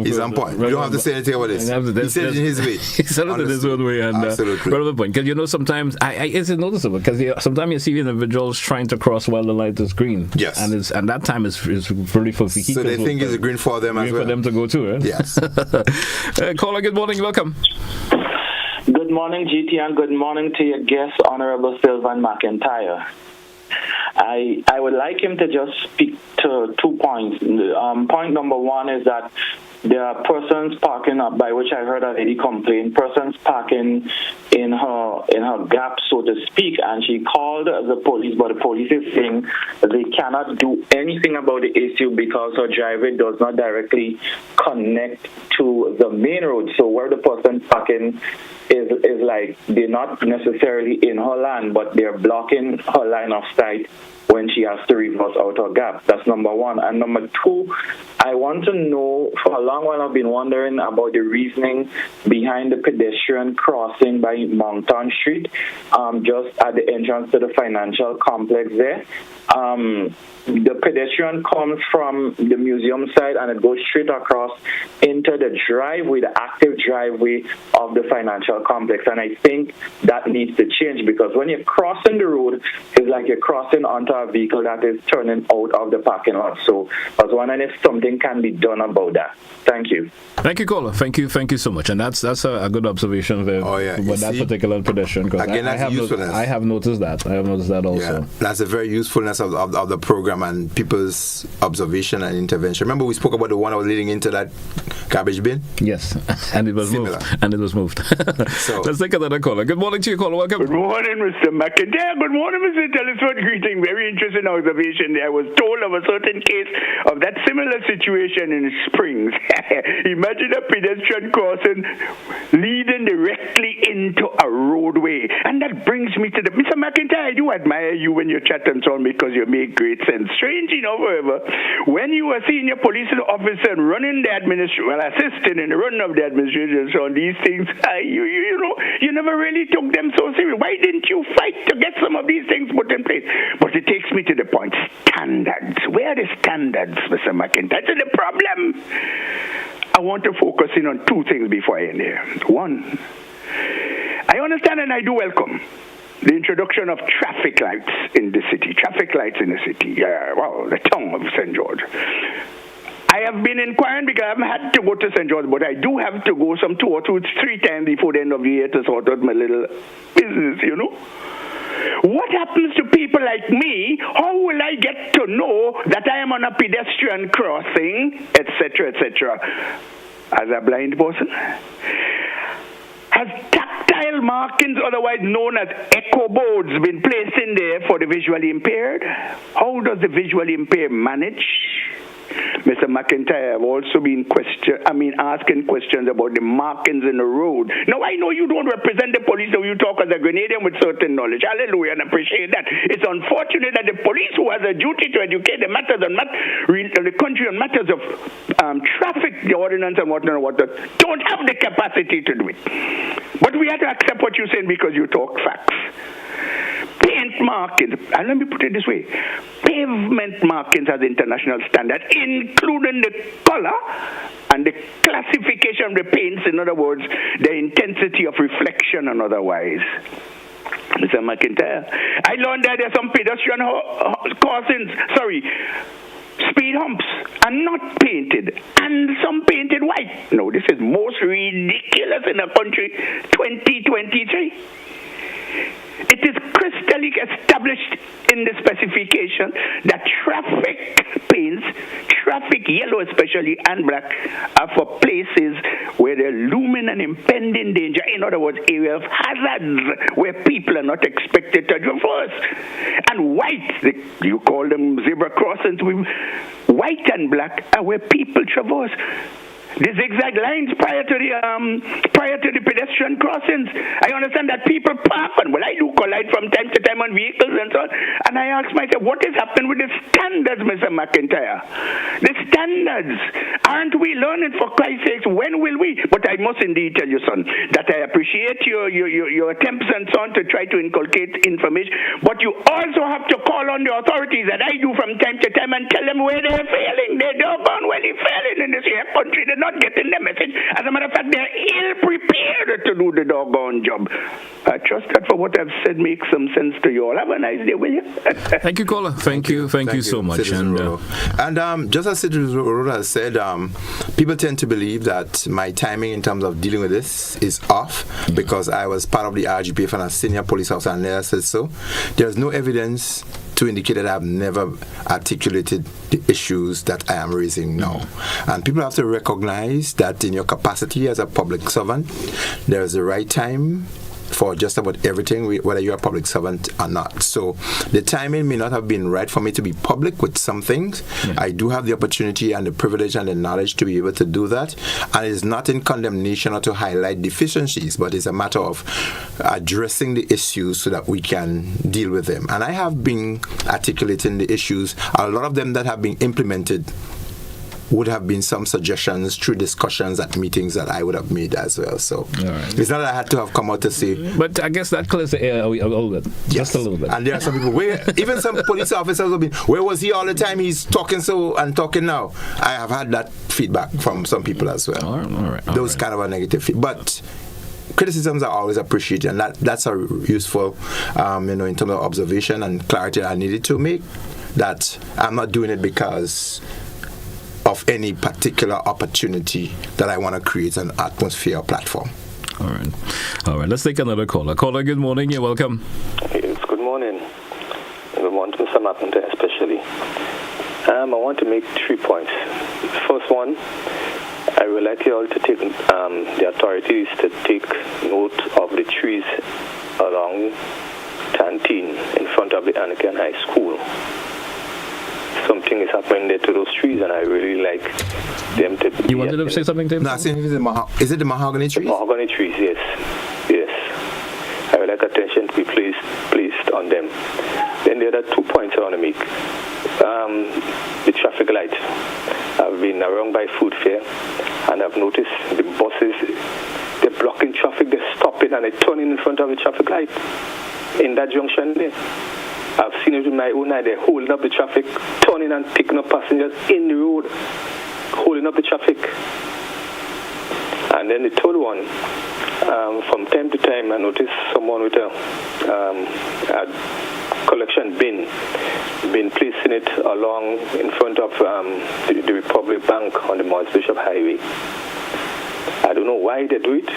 [SPEAKER 2] He's on point. You don't have to say anything about this. He said it in his way.
[SPEAKER 1] He said it in his own way. And,
[SPEAKER 2] absolutely.
[SPEAKER 1] Relevant point. Because, sometimes, it's noticeable, because sometimes you see individuals trying to cross while the light is green.
[SPEAKER 2] Yes.
[SPEAKER 1] And that time is really for vehicles.
[SPEAKER 2] So they think it's green for them as well.
[SPEAKER 1] For them to go too, right?
[SPEAKER 2] Yes.
[SPEAKER 1] Caller, good morning. Welcome.
[SPEAKER 8] Good morning, GT, and good morning to your guest, Honorable Sylvan McIntyre. I would like him to just speak to 2 points. Point number one is that there are persons parking up, by which I heard a lady complain, persons parking in her gap, so to speak, and she called the police, but the police is saying they cannot do anything about the issue because her driveway does not directly connect to the main road. So where the person parking is like they're not necessarily in her land, but they're blocking her line of sight when she has to reverse out her gap. That's number one. And number two, I want to know, for a long while I've been wondering about the reasoning behind the pedestrian crossing by Mountain Street, just at the entrance to the financial complex there. The pedestrian comes from the museum side and it goes straight across into the driveway, the active driveway of the financial complex. And I think that needs to change, because when you're crossing the road, it's like you're crossing onto a vehicle that is turning out of the parking lot. So I was wondering if something can be done about that. Thank you.
[SPEAKER 1] Thank you, caller. Thank you so much. And that's a good observation there.
[SPEAKER 2] Oh, yeah.
[SPEAKER 1] With that particular pedestrian.
[SPEAKER 2] Again, that's usefulness.
[SPEAKER 1] I have noticed that. I have noticed that also.
[SPEAKER 2] Yeah. That's a very usefulness progress of the program and people's observation and intervention. Remember we spoke about the one I was leading into that garbage bin?
[SPEAKER 1] Yes, and it was moved. So let's take another caller. Good morning to you, caller. Welcome.
[SPEAKER 9] Good morning, Mr. McIntyre. Good morning, Mr. Telesford. Greeting. Very interesting observation there. I was told of a certain case of that similar situation in Springs. Imagine a pedestrian crossing leading directly into a roadway. And that brings me to Mr. McIntyre, I do admire you when you chat and so on because you make great sense. Strange enough, however, when you were senior police officer and running the administration, assisting in the running of the administration on these things, you never really took them so serious. Why didn't you fight to get some of these things put in place? But it takes me to the point. Standards. Where are the standards, Mr. McIntyre? That's the problem. I want to focus in on two things before I end here. One, I understand and I do welcome the introduction of traffic lights in the city. Traffic lights in the city. The tongue of St. George. I have been inquiring because I haven't had to go to St. George, but I do have to go some 2 or 3 times before the end of the year to sort out my little business, What happens to people like me? How will I get to know that I am on a pedestrian crossing, etc., etc., as a blind person? Has tactile markings, otherwise known as echo boards, been placed in there for the visually impaired? How does the visually impaired manage? Mr. McIntyre, I've also been asking questions about the markings in the road. Now, I know you don't represent the police, so you talk as a Grenadian with certain knowledge. Hallelujah, and appreciate that. It's unfortunate that the police, who has a duty to educate the matters on the country on matters of traffic, the ordinance and whatnot, don't have the capacity to do it. But we have to accept what you're saying because you talk facts. Paint markings, and let me put it this way, pavement markings as international standard, including the color and the classification of the paints, in other words, the intensity of reflection and otherwise. Mr. McIntyre, I learned that there are some pedestrian speed humps are not painted, and some painted white. No, this is most ridiculous in a country 2023. It is crystally established in the specification that traffic paints, traffic yellow especially and black, are for places where there are looming and impending danger. In other words, area of hazards where people are not expected to traverse. And white, you call them zebra crossings, white and black are where people traverse. The zigzag lines prior to the pedestrian crossings. I understand that people park on. Well, I do collide from time to time on vehicles and so on. And I ask myself, what is happening with the standards, Mr. McIntyre? The standards. Aren't we learning, for Christ's sake? When will we? But I must indeed tell you, son, that I appreciate your attempts and so on to try to inculcate information. But you also have to call on the authorities that I do from time to time and tell them where they're failing. They're doggone well failing in this here country. They're not getting the message. As a matter of fact, they're ill-prepared to do the doggone job. I trust that for what I've said makes some sense to you all. Have a nice day, will you?
[SPEAKER 1] Thank you, caller. Thank you so much.
[SPEAKER 2] And just as Citizen Road has said, people tend to believe that my timing in terms of dealing with this is off because I was part of the RGPF and a senior police officer and never said so. There's no evidence to indicate that I've never articulated the issues that I am raising now. And people have to recognize that in your capacity as a public servant, there is the right time for just about everything, whether you're a public servant or not. So the timing may not have been right for me to be public with some things. I do have the opportunity and the privilege and the knowledge to be able to do that. And it's not in condemnation or to highlight deficiencies, but it's a matter of addressing the issues so that we can deal with them. And I have been articulating the issues, a lot of them that have been implemented would have been some suggestions through discussions at meetings that I would have made as well. So it's not that I had to have come out to say.
[SPEAKER 1] But I guess that clears the air a little bit.
[SPEAKER 2] Yes.
[SPEAKER 1] Just a little bit.
[SPEAKER 2] And there are some people, even some police officers have been, where was he all the time? He's talking so and talking now. I have had that feedback from some people as well.
[SPEAKER 1] All right.
[SPEAKER 2] Those kind of a negative feedback. But criticisms are always appreciated, and that's a useful, in terms of observation and clarity I needed to make, that I'm not doing it because of any particular opportunity that I want to create an atmosphere or platform.
[SPEAKER 1] All right. Let's take another caller. Caller, good morning. You're welcome.
[SPEAKER 10] Yes, good morning. Good morning. on to Mr. McIntyre especially. I want to make 3 points. First one, I would like you all to take the authorities to take note of the trees along Canteen in front of the Anglican High School. Something is happening there to those trees, and I really like them to.
[SPEAKER 1] You wanted to say something, Tim?
[SPEAKER 2] No, is it the mahogany trees?
[SPEAKER 10] The mahogany trees, yes. I would like attention to be placed on them. Then the other 2 points I want to make. The traffic light. I've been around by Food Fair, and I've noticed the buses, they're blocking traffic, they're stopping, and they're turning in front of the traffic light in that junction there. I've seen it with my own eye. They're holding up the traffic, turning and picking up passengers in the road, holding up the traffic. And then the third one, from time to time, I notice someone with a collection bin placing it along in front of the Republic Bank on the Mount Bishop Highway. I don't know why they do it.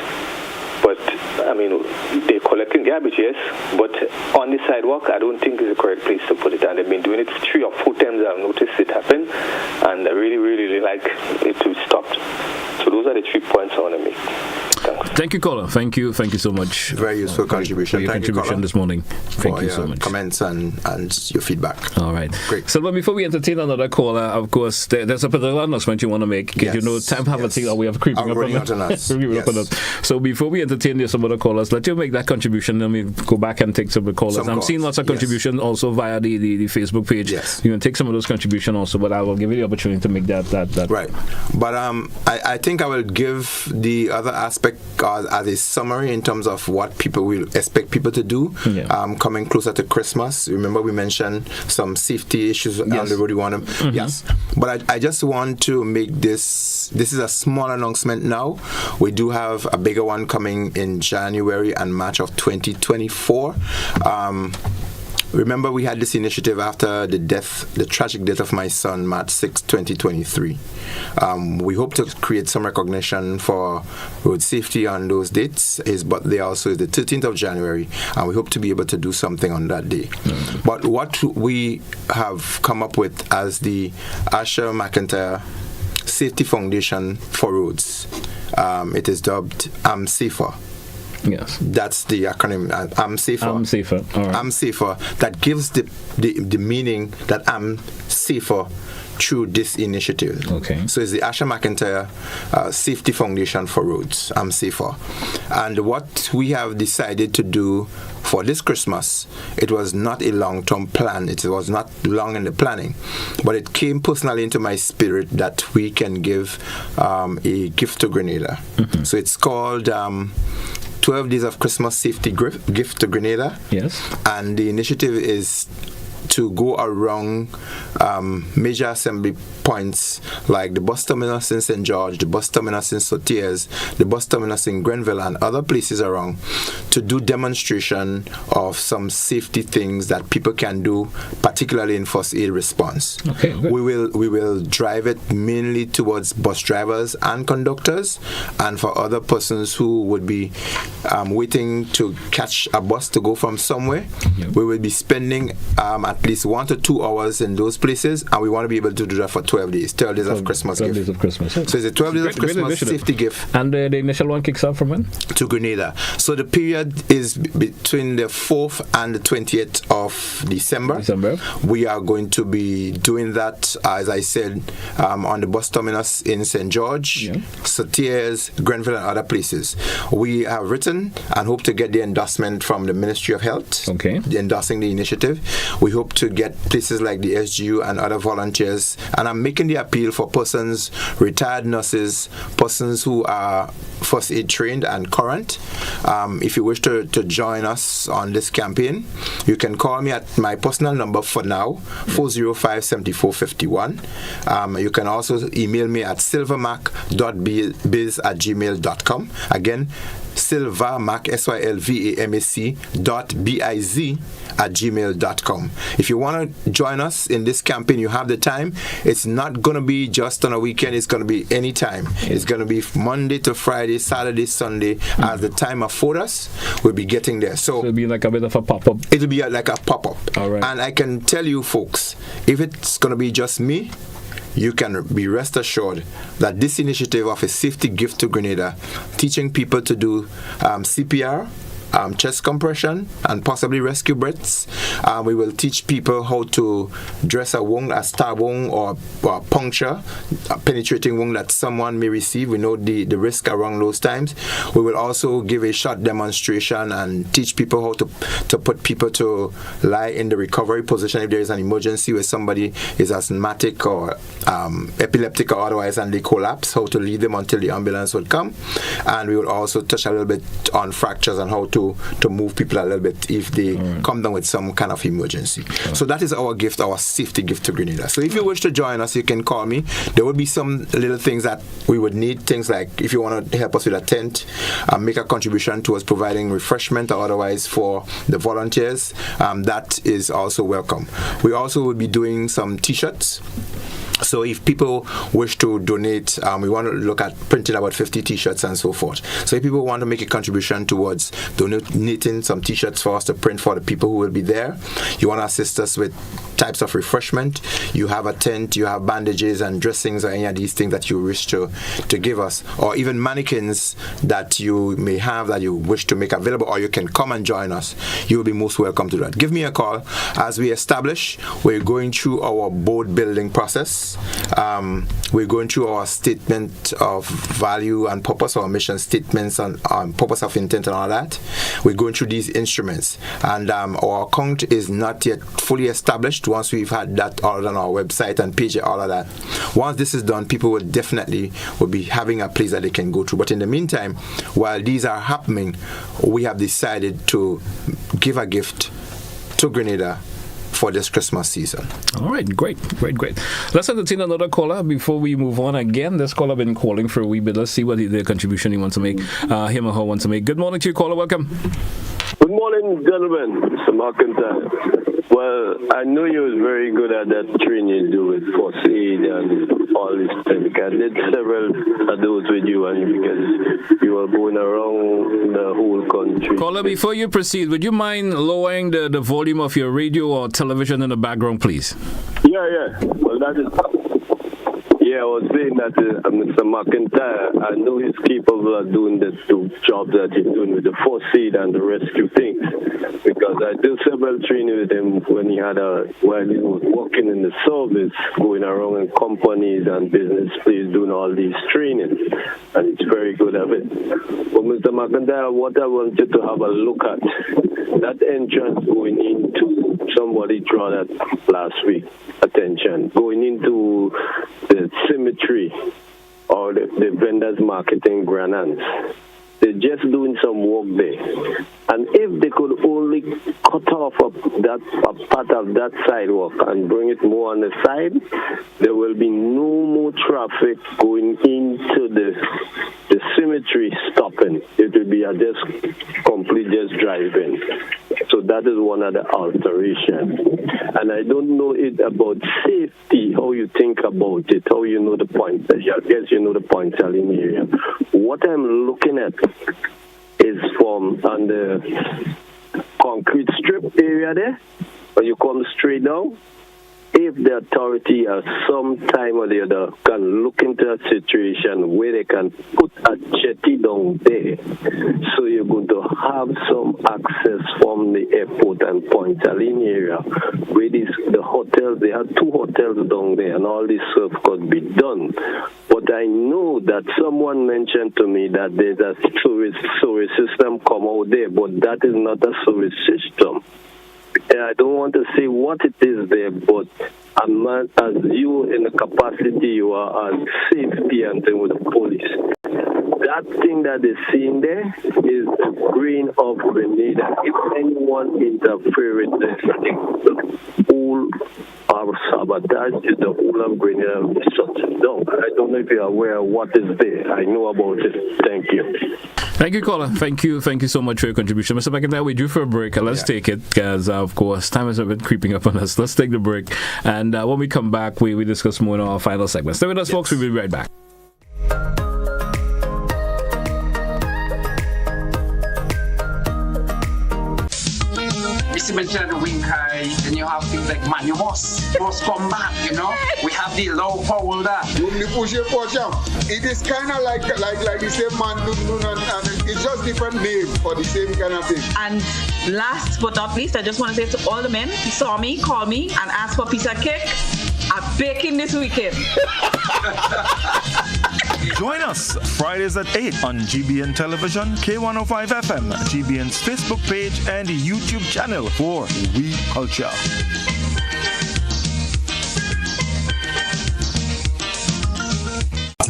[SPEAKER 10] But, I mean, they're collecting garbage, yes, but on the sidewalk, I don't think is the correct place to put it. And they've been doing it 3 or 4 times. I've noticed it happen, and I really, really like it to stop. So those are the 3 points I want to make. Thanks.
[SPEAKER 1] Thank you, caller. Thank you so much.
[SPEAKER 2] Very useful contribution.
[SPEAKER 1] For your contribution this morning. Thank you so much.
[SPEAKER 2] Comments and your feedback.
[SPEAKER 1] All right.
[SPEAKER 2] Great.
[SPEAKER 1] So, before we entertain another caller, of course, there's a particular announcement you want to make.
[SPEAKER 2] Yes.
[SPEAKER 1] You know, time have a thing. We have creeping up on us. So, before we entertain some other callers, let you make that contribution. Let me go back and take some of the callers. I'm seeing lots of contributions also via the Facebook page. Yes. You can take some of those contributions also, but I will give you the opportunity to make that.
[SPEAKER 2] Right. But I think I will give the other aspect as a summary in terms of what people will expect people to do coming closer to Christmas. Remember we mentioned some safety issues on the road. Yes. But I just want to make this is a small announcement now. We do have a bigger one coming in January and March of 2024. Remember, we had this initiative after the tragic death of my son, March 6, 2023. We hope to create some recognition for road safety on those dates. His birthday also is the 13th of January, and we hope to be able to do something on that day. But what we have come up with as the Asher McIntyre Safety Foundation for Roads, it is dubbed I'm Safer.
[SPEAKER 1] Yes,
[SPEAKER 2] that's the acronym. I'm Safer.
[SPEAKER 1] I'm Safer. All right.
[SPEAKER 2] I'm Safer. That gives the meaning that I'm safer through this initiative.
[SPEAKER 1] Okay.
[SPEAKER 2] So it's the Asher McIntyre Safety Foundation for Roads. I'm Safer. And what we have decided to do for this Christmas, it was not a long-term plan. It was not long in the planning, but it came personally into my spirit that we can give a gift to Grenada. Mm-hmm. So it's called 12 Days of Christmas Safety Gift to Grenada.
[SPEAKER 1] Yes.
[SPEAKER 2] And the initiative is to go around major assembly points like the bus terminus in St. George, the bus terminus in Sotiers, the bus terminus in Grenville, and other places around to do demonstration of some safety things that people can do, particularly in first aid response.
[SPEAKER 1] Okay, good.
[SPEAKER 2] We will drive it mainly towards bus drivers and conductors, and for other persons who would be waiting to catch a bus to go from somewhere. Yep. We will be spending at least 1 to 2 hours in those places, and we want to be able to do that for 12 days of Christmas
[SPEAKER 1] 12 days of Christmas.
[SPEAKER 2] So it's a 12 days of Christmas safety gift.
[SPEAKER 1] And the initial one kicks off from when?
[SPEAKER 2] To Grenada. So the period is between the 4th and the 20th of December. We are going to be doing that, as I said, on the bus terminus in St. George, Sotiers, Grenville, and other places. We have written and hope to get the endorsement from the Ministry of Health, endorsing the initiative. We hope to get places like the SGU and other volunteers. And I'm making the appeal for persons, retired nurses, persons who are first aid trained and current. If you wish to join us on this campaign, you can call me at my personal number for now, 405-7451. You can also email me at silvermac.biz@gmail.com. Again, Sylvamac, SYLVAMAC.biz@gmail.com. If you want to join us in this campaign, you have the time. It's not going to be just on a weekend. It's going to be any time. It's going to be Monday to Friday, Saturday, Sunday. As the time affords us, we'll be getting there. So
[SPEAKER 1] it'll be like a bit of a pop-up.
[SPEAKER 2] It'll be like a pop-up.
[SPEAKER 1] All right.
[SPEAKER 2] And I can tell you, folks, if it's going to be just me, you can be rest assured that this initiative of a safety gift to Grenada, teaching people to do CPR, chest compression, and possibly rescue breaths. We will teach people how to dress a wound, a stab wound, or a puncture, a penetrating wound that someone may receive. We know the risk around those times. We will also give a shot demonstration and teach people how to put people to lie in the recovery position if there is an emergency where somebody is asthmatic or epileptic or otherwise and they collapse, how to leave them until the ambulance will come. And we will also touch a little bit on fractures and how to move people a little bit if they come down with some kind of emergency. So that is our gift, our safety gift to Grenada. So if you wish to join us, you can call me. There will be some little things that we would need, things like if you want to help us with a tent, make a contribution towards providing refreshment or otherwise for the volunteers, that is also welcome. We also will be doing some t-shirts. So if people wish to donate, we want to look at printing about 50 t-shirts and so forth. So if people want to make a contribution towards donating some t-shirts for us to print for the people who will be there, you want to assist us with types of refreshment, you have a tent, you have bandages and dressings or any of these things that you wish to give us, or even mannequins that you may have that you wish to make available, or you can come and join us, you will be most welcome to that. Give me a call. As we establish, we're going through our board building process. We're going through our statement of value and purpose, our mission statements and purpose of intent and all that. We're going through these instruments, and our account is not yet fully established. Once we've had that all on our website and page, all of that, once this is done, people will be having a place that they can go to. But in the meantime, while these are happening, we have decided to give a gift to Grenada for this Christmas season.
[SPEAKER 1] All right, great. Let's entertain another caller before we move on. Again, this caller been calling for a wee bit. Let's see what their contribution he wants to make, him or her wants to make. Good morning to you, caller. Welcome.
[SPEAKER 11] Good morning, gentlemen. Mr. McIntyre. Well, I know you was very good at that training you do with first aid and all this thing. I did several of those with you, and because you were going around the whole country.
[SPEAKER 1] Caller, before you proceed, would you mind lowering the volume of your radio or television in the background, please?
[SPEAKER 11] Yeah. Well, that is... Yeah, I was saying that Mr. McIntyre, I know he's capable of doing the two jobs that he's doing with the first aid and the rescue things, because I did several training with him when he while he was working in the service, going around in companies and business places doing all these trainings, and it's very good at it. But Mr. McIntyre, what I want you to have a look at, that entrance going into, somebody draw that last week, attention, going into the cemetery or the vendors marketing granaries. They're just doing some work there. And if they could only cut off a part of that sidewalk and bring it more on the side, there will be no more traffic going into the cemetery stopping. It will be just driving. So that is one of the alterations. And I don't know it about safety, how you think about it, how you know the points. I guess you know the points in the area. What I'm looking at is from on the concrete strip area there, when you come straight down. If the authority at some time or the other can look into a situation where they can put a jetty down there, so you're going to have some access from the airport and Point Allen area, where the hotels, they have 2 hotels down there, and all this stuff could be done. But I know that someone mentioned to me that there's a sewage system come out there, but that is not a sewage system. I don't want to say what it is there, but I'm not, as you in the capacity you are as safety and thing with the police. That thing that they're seeing there is the grain of Grenada. If anyone interferes with this, the whole our sabotage is the whole of Grenada will shut down. I don't know if you're aware of what is there. I know about it. Thank you.
[SPEAKER 1] Thank you, caller. Thank you so much for your contribution. Mr. McIntyre, we due for a break. Let's take it, because, of course, time has been creeping up on us. Let's take the break. And when we come back, we discuss more in our final segment. Stay with us, folks. We'll be right back.
[SPEAKER 12] Mention the wing high, then you have things like man, you must come back, you know. We have the low folder.
[SPEAKER 13] When you push your push up, it is kind of like the same man, and it's just different name for the same kind of thing.
[SPEAKER 14] And last but not least, I just want to say to all the men who saw me, call me, and ask for a piece of cake. I'm baking this weekend.
[SPEAKER 5] Join us Fridays at 8 on GBN Television, K105 FM, GBN's Facebook page and YouTube channel for We Culture.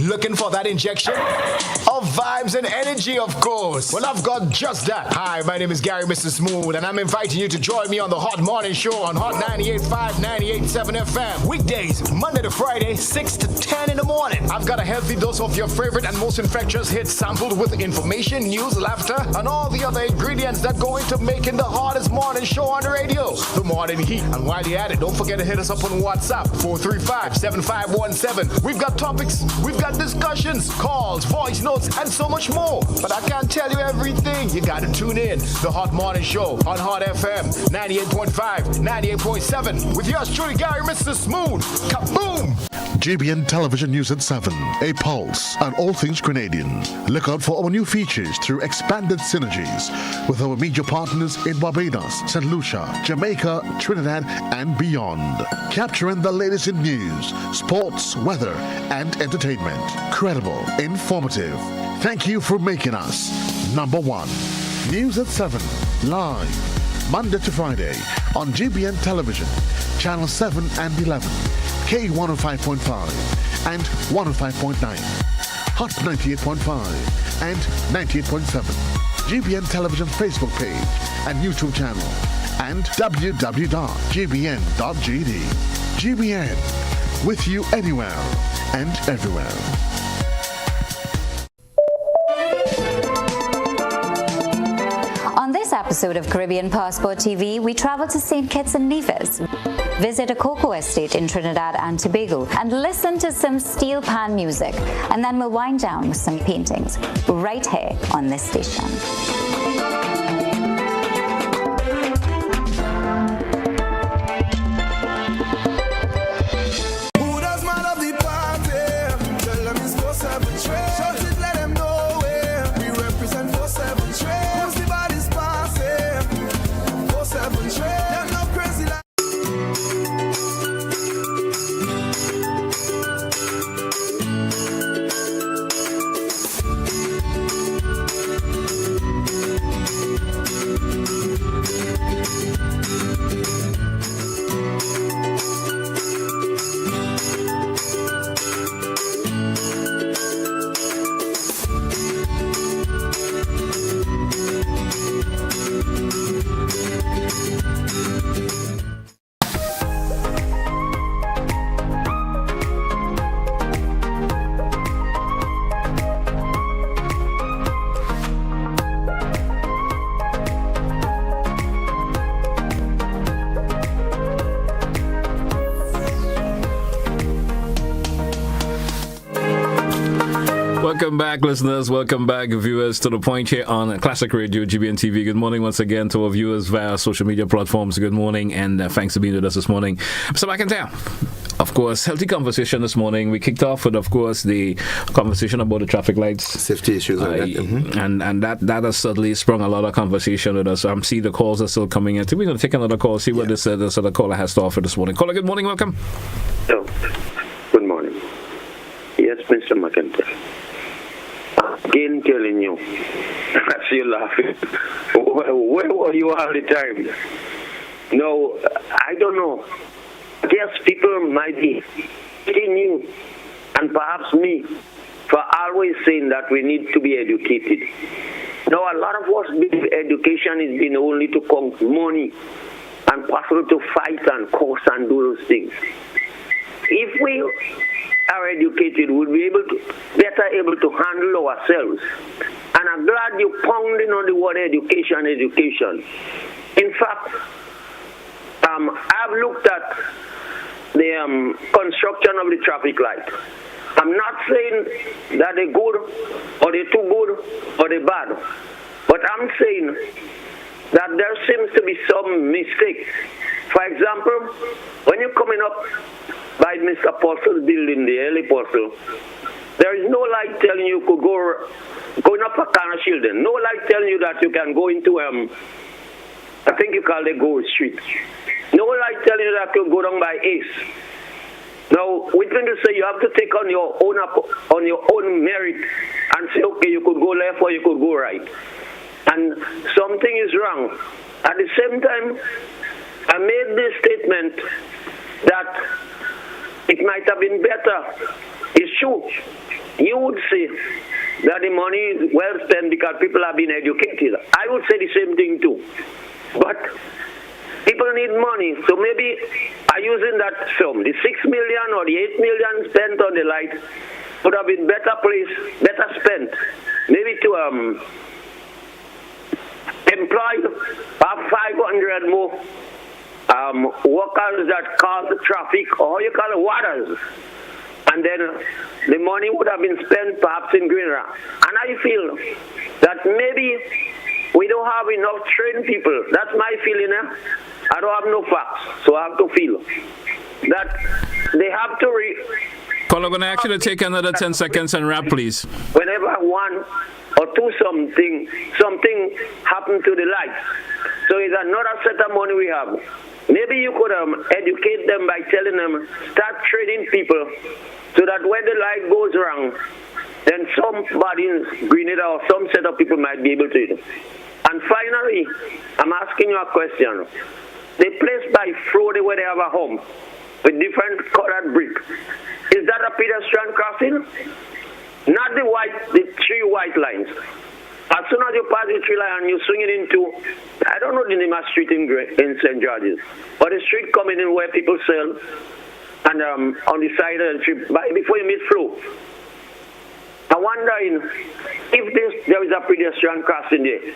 [SPEAKER 15] Looking for that injection of vibes and energy, of course? Well, I've got just that. Hi, my name is Gary, Mr. Smooth, and I'm inviting you to join me on the Hot Morning Show on Hot 98.5, 98.7 FM. Weekdays, Monday to Friday, 6 to 10 in the morning. I've got a healthy dose of your favorite and most infectious hits sampled with information, news, laughter, and all the other ingredients that go into making the hottest morning show on the radio. The Morning Heat. And while you're at it, don't forget to hit us up on WhatsApp, 435-7517. We've got topics, we've got discussions, calls, voice notes, and so much more. But I can't tell you everything. You gotta tune in. The Hot Morning Show on Hot FM 98.5, 98.7 with yours truly, Gary, Mr. Smooth. Kaboom!
[SPEAKER 16] GBN Television News at 7, a pulse on all things Grenadian. Look out for our new features through expanded synergies with our media partners in Barbados, St. Lucia, Jamaica, Trinidad, and beyond. Capturing the latest in news, sports, weather, and entertainment. Credible, informative. Thank you for making us number one. News at 7, live, Monday to Friday on GBN Television, Channel 7 and 11. K105.5 and 105.9, Hot 98.5 and 98.7, GBN Television Facebook page and YouTube channel, and www.gbn.gd. GBN, with you anywhere and everywhere.
[SPEAKER 17] On this episode of Caribbean Passport TV, we travel to St. Kitts and Nevis, visit a cocoa estate in Trinidad and Tobago, and listen to some steel pan music. And then we'll wind down with some paintings, right here on this station.
[SPEAKER 1] Welcome back, listeners. Welcome back, viewers, to The Point here on Classic Radio, GBN TV. Good morning once again to our viewers via social media platforms. Good morning, and thanks for being with us this morning. Mr. McIntyre, of course, healthy conversation this morning. We kicked off with, of course, the conversation about the traffic lights.
[SPEAKER 2] Safety issues.
[SPEAKER 1] And that has certainly sprung a lot of conversation with us. See the calls are still coming in. I think we're going to take another call, see what this other caller has to offer this morning. Caller, good morning, welcome.
[SPEAKER 18] Oh, good morning. Yes, Mr. McIntyre. Again telling you, I see you laughing. Where were you all the time? No, I don't know. I guess people might be hating you and perhaps me for always saying that we need to be educated. Now, a lot of us believe education is been only to count money and possible to fight and curse and do those things. If we are educated, we'll be better able to handle ourselves. And I'm glad you're pounding on the word education. In fact, I've looked at the construction of the traffic light. I'm not saying that they're good or they're too good or they're bad, but I'm saying that there seems to be some mistakes. For example, when you're coming up by Mr. Postle's building, the early Postle, there is no light telling you could go going up a kind of shielding. No light telling you that you can go into I think you call it Gold Street. No light telling you that you go down by Ace. Now, which means to say you have to take on your own merit and say, okay, you could go left or you could go right. And something is wrong. At the same time, I made this statement that it might have been better. It's true. You would say that the money is well spent because people have been educated. I would say the same thing too. But people need money, so maybe I'm using that sum. The 6 million or the 8 million spent on the light would have been better spent. Maybe to employ 500 more workers that cause the traffic, or you call it waters. And then the money would have been spent perhaps in Greenera. And I feel that maybe we don't have enough trained people. That's my feeling. I don't have no facts, so I have to feel that they have to
[SPEAKER 1] Paul, I'm going to ask you to take another 10 seconds and wrap, please.
[SPEAKER 18] Whenever one or two something happened to the lights, so it's another set of money we have. Maybe you could educate them by telling them, start training people, so that when the light goes wrong, then somebody in Grenada or some set of people might be able to do it. And finally, I'm asking you a question. The place by Frode where they have a home with different colored brick, is that a pedestrian crossing? Not the three white lines. As soon as you pass the tree line and you swing it into, I don't know the name of street in St. George's, but the street coming in where people sell, and on the side of the street, before you meet Flo. I'm wondering if there is a pedestrian crossing there.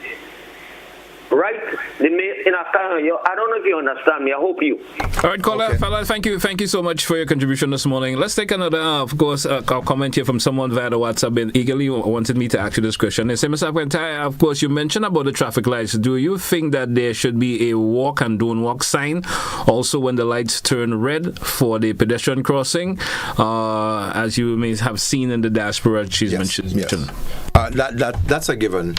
[SPEAKER 18] Right? I don't know if you understand me. I hope you.
[SPEAKER 1] All right, caller, fella, thank you so much for your contribution this morning. Let's take another, of course, comment here from someone via the WhatsApp and eagerly wanted me to ask you this question. They say, Mr. McIntyre, of course, you mentioned about the traffic lights. Do you think that there should be a walk and don't walk sign also when the lights turn red for the pedestrian crossing, as you may have seen in the diaspora she's mentioned?
[SPEAKER 2] That's a given.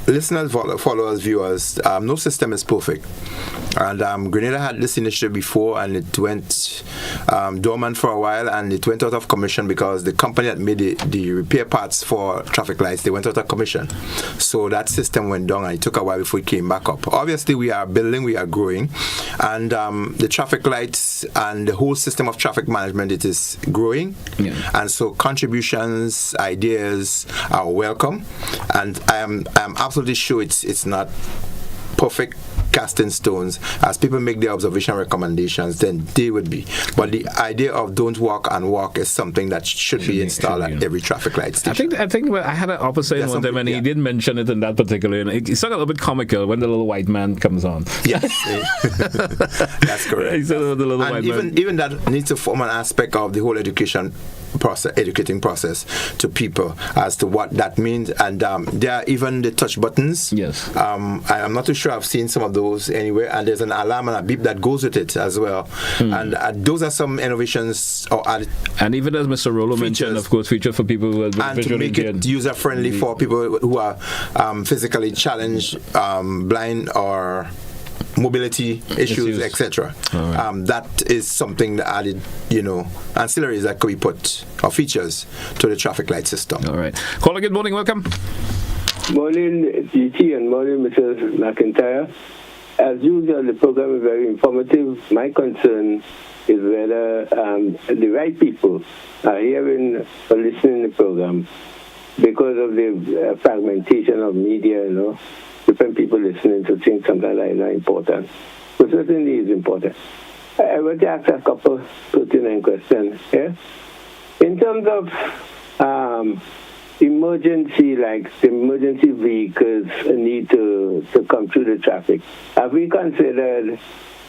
[SPEAKER 2] Listeners, followers, viewers, no system is perfect. And Grenada had this initiative before, and it went dormant for a while, and it went out of commission because the company that made the repair parts for traffic lights, they went out of commission. So that system went down, and it took a while before it came back up. Obviously, we are building, we are growing, and the traffic lights and the whole system of traffic management, it is growing. Yeah. And so contributions, ideas are welcome, and I am absolutely sure it's not perfect cast in stones. As people make their observation recommendations, then they would be. But the idea of don't walk and walk is something that should be installed at every traffic light station.
[SPEAKER 1] I think I had an officer one time, and he did mention it in that particular. And it's a little bit comical when the little white man comes on.
[SPEAKER 2] Yes, that's correct.
[SPEAKER 1] He's the little white man.
[SPEAKER 2] Even that needs to form an aspect of the whole educating process to people as to what that means. And there are even the touch buttons.
[SPEAKER 1] Yes.
[SPEAKER 2] I'm not too sure I've seen some of those anywhere, and there's an alarm and a beep that goes with it as well. And those are some innovations
[SPEAKER 1] and even as Mr. Rollo mentioned, of course, features for people who are
[SPEAKER 2] and to make it user friendly for people who are physically challenged, blind, or mobility issues, etc. Right. That is something that added, ancillaries that could be put, or features, to the traffic light system.
[SPEAKER 1] All right. Caller, good morning, welcome.
[SPEAKER 11] Morning, GT, and morning, Mrs. McIntyre. As usual, the program is very informative. My concern is whether the right people are hearing or listening to the program because of the fragmentation of media, different people listening to things sometimes like not important. But certainly is important.
[SPEAKER 18] I would ask a couple pertinent questions. Yes? In terms of emergency, like the emergency vehicles need to come through the traffic, have we considered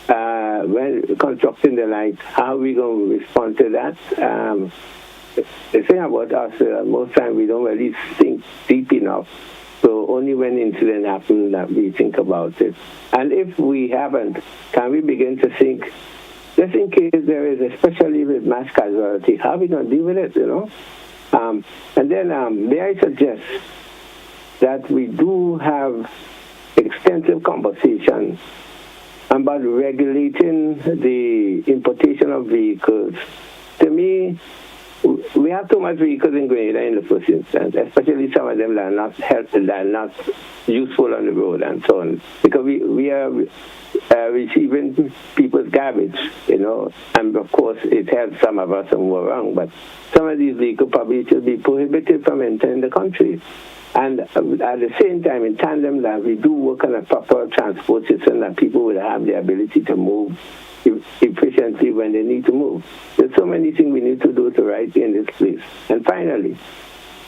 [SPEAKER 18] when constructing the lights, how are we going to respond to that? The thing about us, most times we don't really think deep enough. So only when incident happens that we think about it. And if we haven't, can we begin to think, just in case there is, especially with mass casualty, how are we going to deal with it, you know? And then may I suggest that we do have extensive conversation about regulating the importation of vehicles. To me, we have too much vehicles in Grenada in the first instance, especially some of them that are not helpful, that are not useful on the road and so on. Because we are receiving people's garbage, you know, and of course it helps some of us and we're wrong, but some of these vehicles probably should be prohibited from entering the country. And at the same time, in tandem, that we do work on a proper transport system that people will have the ability to move efficiently when they need to move. There's so many things we need to do to right in this place. And finally,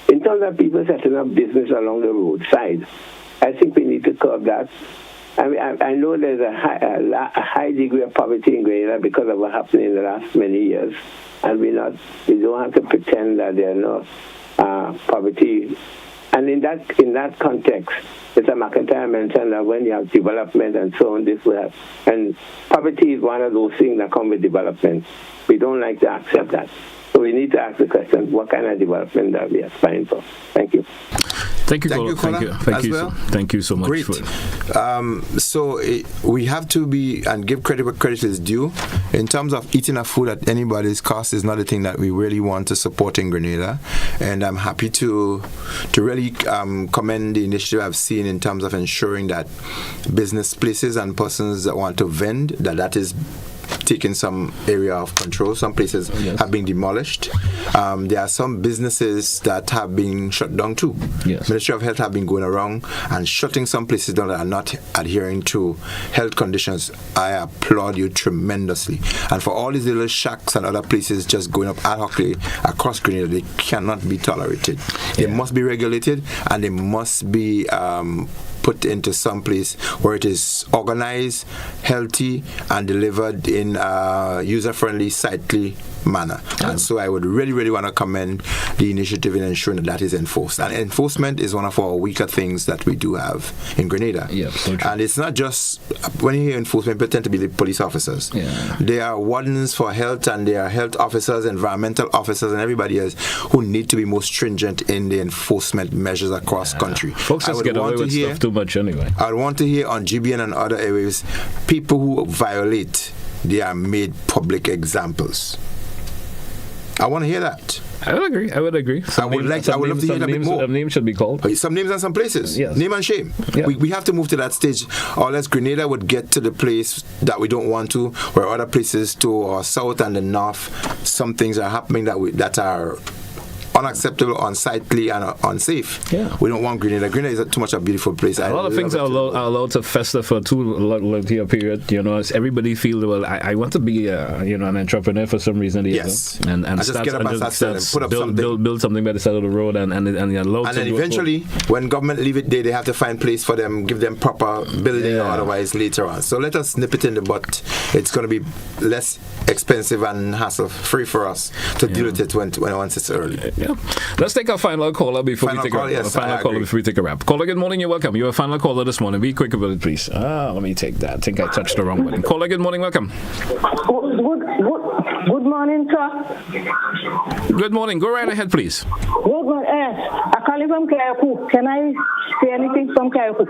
[SPEAKER 18] in terms of people setting up business along the roadside, I think we need to curb that. I know there's a high degree of poverty in Grenada because of what happened in the last many years, and we don't have to pretend that there are no poverty. And in that context, Mr. McIntyre mentioned that when you have development and so on, this will have. And poverty is one of those things that come with development. We don't like to accept that. So we need to ask the question, what kind of development that we are aspiring for? Thank you.
[SPEAKER 1] Thank you, Kola. Thank you so much.
[SPEAKER 2] Great. We have to be and give credit where credit is due. In terms of eating a food at anybody's cost is not a thing that we really want to support in Grenada. And I'm happy to really commend the initiative I've seen in terms of ensuring that business places and persons that want to vend, that is taking some area of control. Some places have been demolished. There are some businesses that have been shut down too. Ministry of Health have been going around and shutting some places down that are not adhering to health conditions. I applaud you tremendously. And for all these little shacks and other places just going up ad hocly across Grenada, they cannot be tolerated. They must be regulated and they must be put into some place where it is organized, healthy, and delivered in a user-friendly, sightly manner. And so I would really, really want to commend the initiative in ensuring that is enforced. And enforcement is one of our weaker things that we do have in Grenada. And it's not just, when you hear enforcement, people tend to be the police officers. They are wardens for health, and they are health officers, environmental officers, and everybody else who need to be more stringent in the enforcement measures across country.
[SPEAKER 1] Folks just get away with stuff too much anyway.
[SPEAKER 2] I would want to hear on GBN and other areas, people who violate, they are made public examples. I want to hear that.
[SPEAKER 1] I would agree. I would love to hear that a bit more. Some names should be called.
[SPEAKER 2] Some names and some places. Name and shame. We have to move to that stage, or else Grenada would get to the place that we don't want to, where other places to our south and the north, some things are happening that are unacceptable, unsightly, and unsafe. We don't want Grenada. Grenada is too much a beautiful place.
[SPEAKER 1] A lot of things are allowed to fester for too long a period. You know, as everybody feels, well, I want to be an entrepreneur for some reason. And
[SPEAKER 2] just get up and start put up
[SPEAKER 1] build something by the side of the road, and then
[SPEAKER 2] eventually, when government leave it there, they have to find place for them, give them proper building, or otherwise later on. So let us nip it in the butt. It's going to be less expensive and hassle free for us to deal with it once it's early.
[SPEAKER 1] Let's take our final caller before we take a wrap. Caller, good morning. You're welcome. You're a final caller this morning. Be quick about it, please. Let me take that. I think I touched the wrong button. Caller, good morning. Welcome.
[SPEAKER 19] Good morning, sir.
[SPEAKER 1] Good morning. Go right ahead, please.
[SPEAKER 19] Good morning. I call you from Kayako. Can I say anything from Kayako?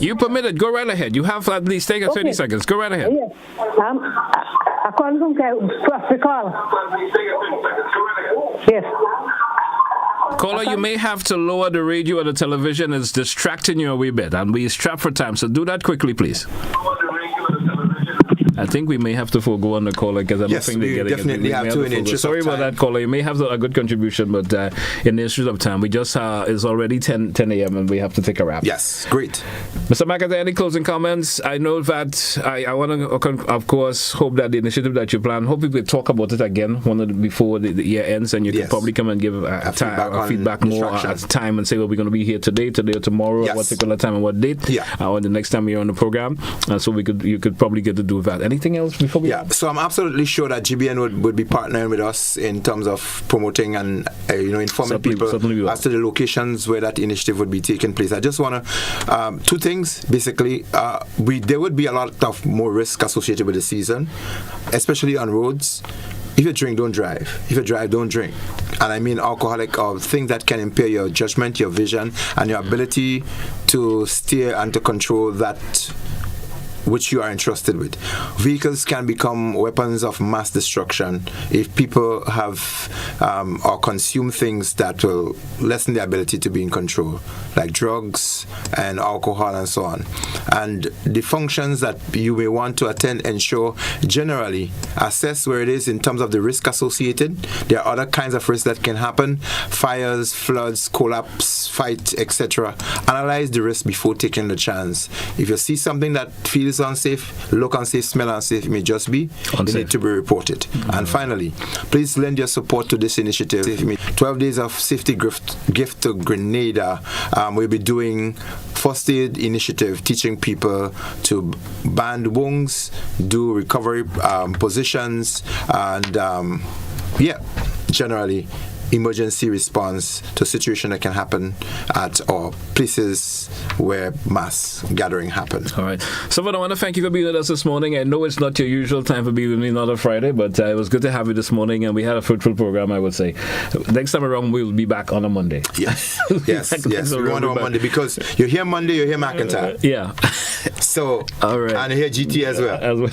[SPEAKER 1] You permitted. Go right ahead. You have at least 30 seconds. Go right ahead.
[SPEAKER 19] Yes. I call you from Kayako. Yes.
[SPEAKER 1] Caller, you may have to lower the radio or the television. It's distracting you a wee bit, and we're strapped for time, so do that quickly, please. I think we may have to forego on the caller because I don't think they're getting
[SPEAKER 2] definitely have to in the interest
[SPEAKER 1] Sorry
[SPEAKER 2] of
[SPEAKER 1] about that, caller. You may have a good contribution, but in the interest of time, we just it's already 10 a.m. and we have to take a wrap.
[SPEAKER 2] Yes, great.
[SPEAKER 1] Mr. McIntyre, any closing comments? I know that I want to, of course, hope that the initiative that you plan, hope we will talk about it again before the year ends, and you can probably come and give feedback more at time and say, well, we're going to be here today or tomorrow, at what particular time and what date, or the next time you're on the program. So you could probably get to do that. Anything else before we?
[SPEAKER 2] Yeah, so I'm absolutely sure that GBN would be partnering with us in terms of promoting and informing people as to the locations where that initiative would be taking place. I just want to two things basically. There would be a lot of more risk associated with the season, especially on roads. If you drink, don't drive. If you drive, don't drink. And I mean alcoholic or things that can impair your judgment, your vision, and your ability to steer and to control that which you are entrusted with. Vehicles can become weapons of mass destruction if people have or consume things that will lessen their ability to be in control, like drugs and alcohol and so on. And the functions that you may want to attend, ensure generally assess where it is in terms of the risk associated. There are other kinds of risks that can happen: fires, floods, collapse, fight, etc. Analyze the risk before taking the chance. If you see something that feels unsafe, look unsafe, smell unsafe, it may just be unsafe. They need to be reported. Mm-hmm. And finally, please lend your support to this initiative. 12 days of safety gift to Grenada. We'll be doing first aid initiative, teaching people to band wounds, do recovery positions, and generally emergency response to a situation that can happen at or places where mass gathering happen.
[SPEAKER 1] All right. Sylvan, I want to thank you for being with us this morning. I know it's not your usual time for being with me, not a Friday, but it was good to have you this morning, and we had a fruitful program, I would say. Next time around, we'll be back on a Monday.
[SPEAKER 2] Yes. yes. We want on Monday because you're here Monday, you're here McIntyre.
[SPEAKER 1] Yeah.
[SPEAKER 2] So,
[SPEAKER 1] all right.
[SPEAKER 2] And here GT as well.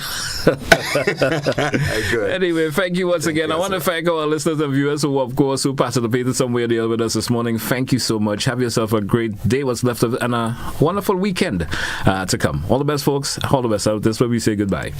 [SPEAKER 1] Good. Anyway, thank you once again. I want to thank our listeners and viewers who, of course, who participated some way or the other with us this morning. Thank you so much. Have yourself a great day, what's left of it, and a wonderful weekend to come. All the best, folks. All the best out. This is where we say goodbye.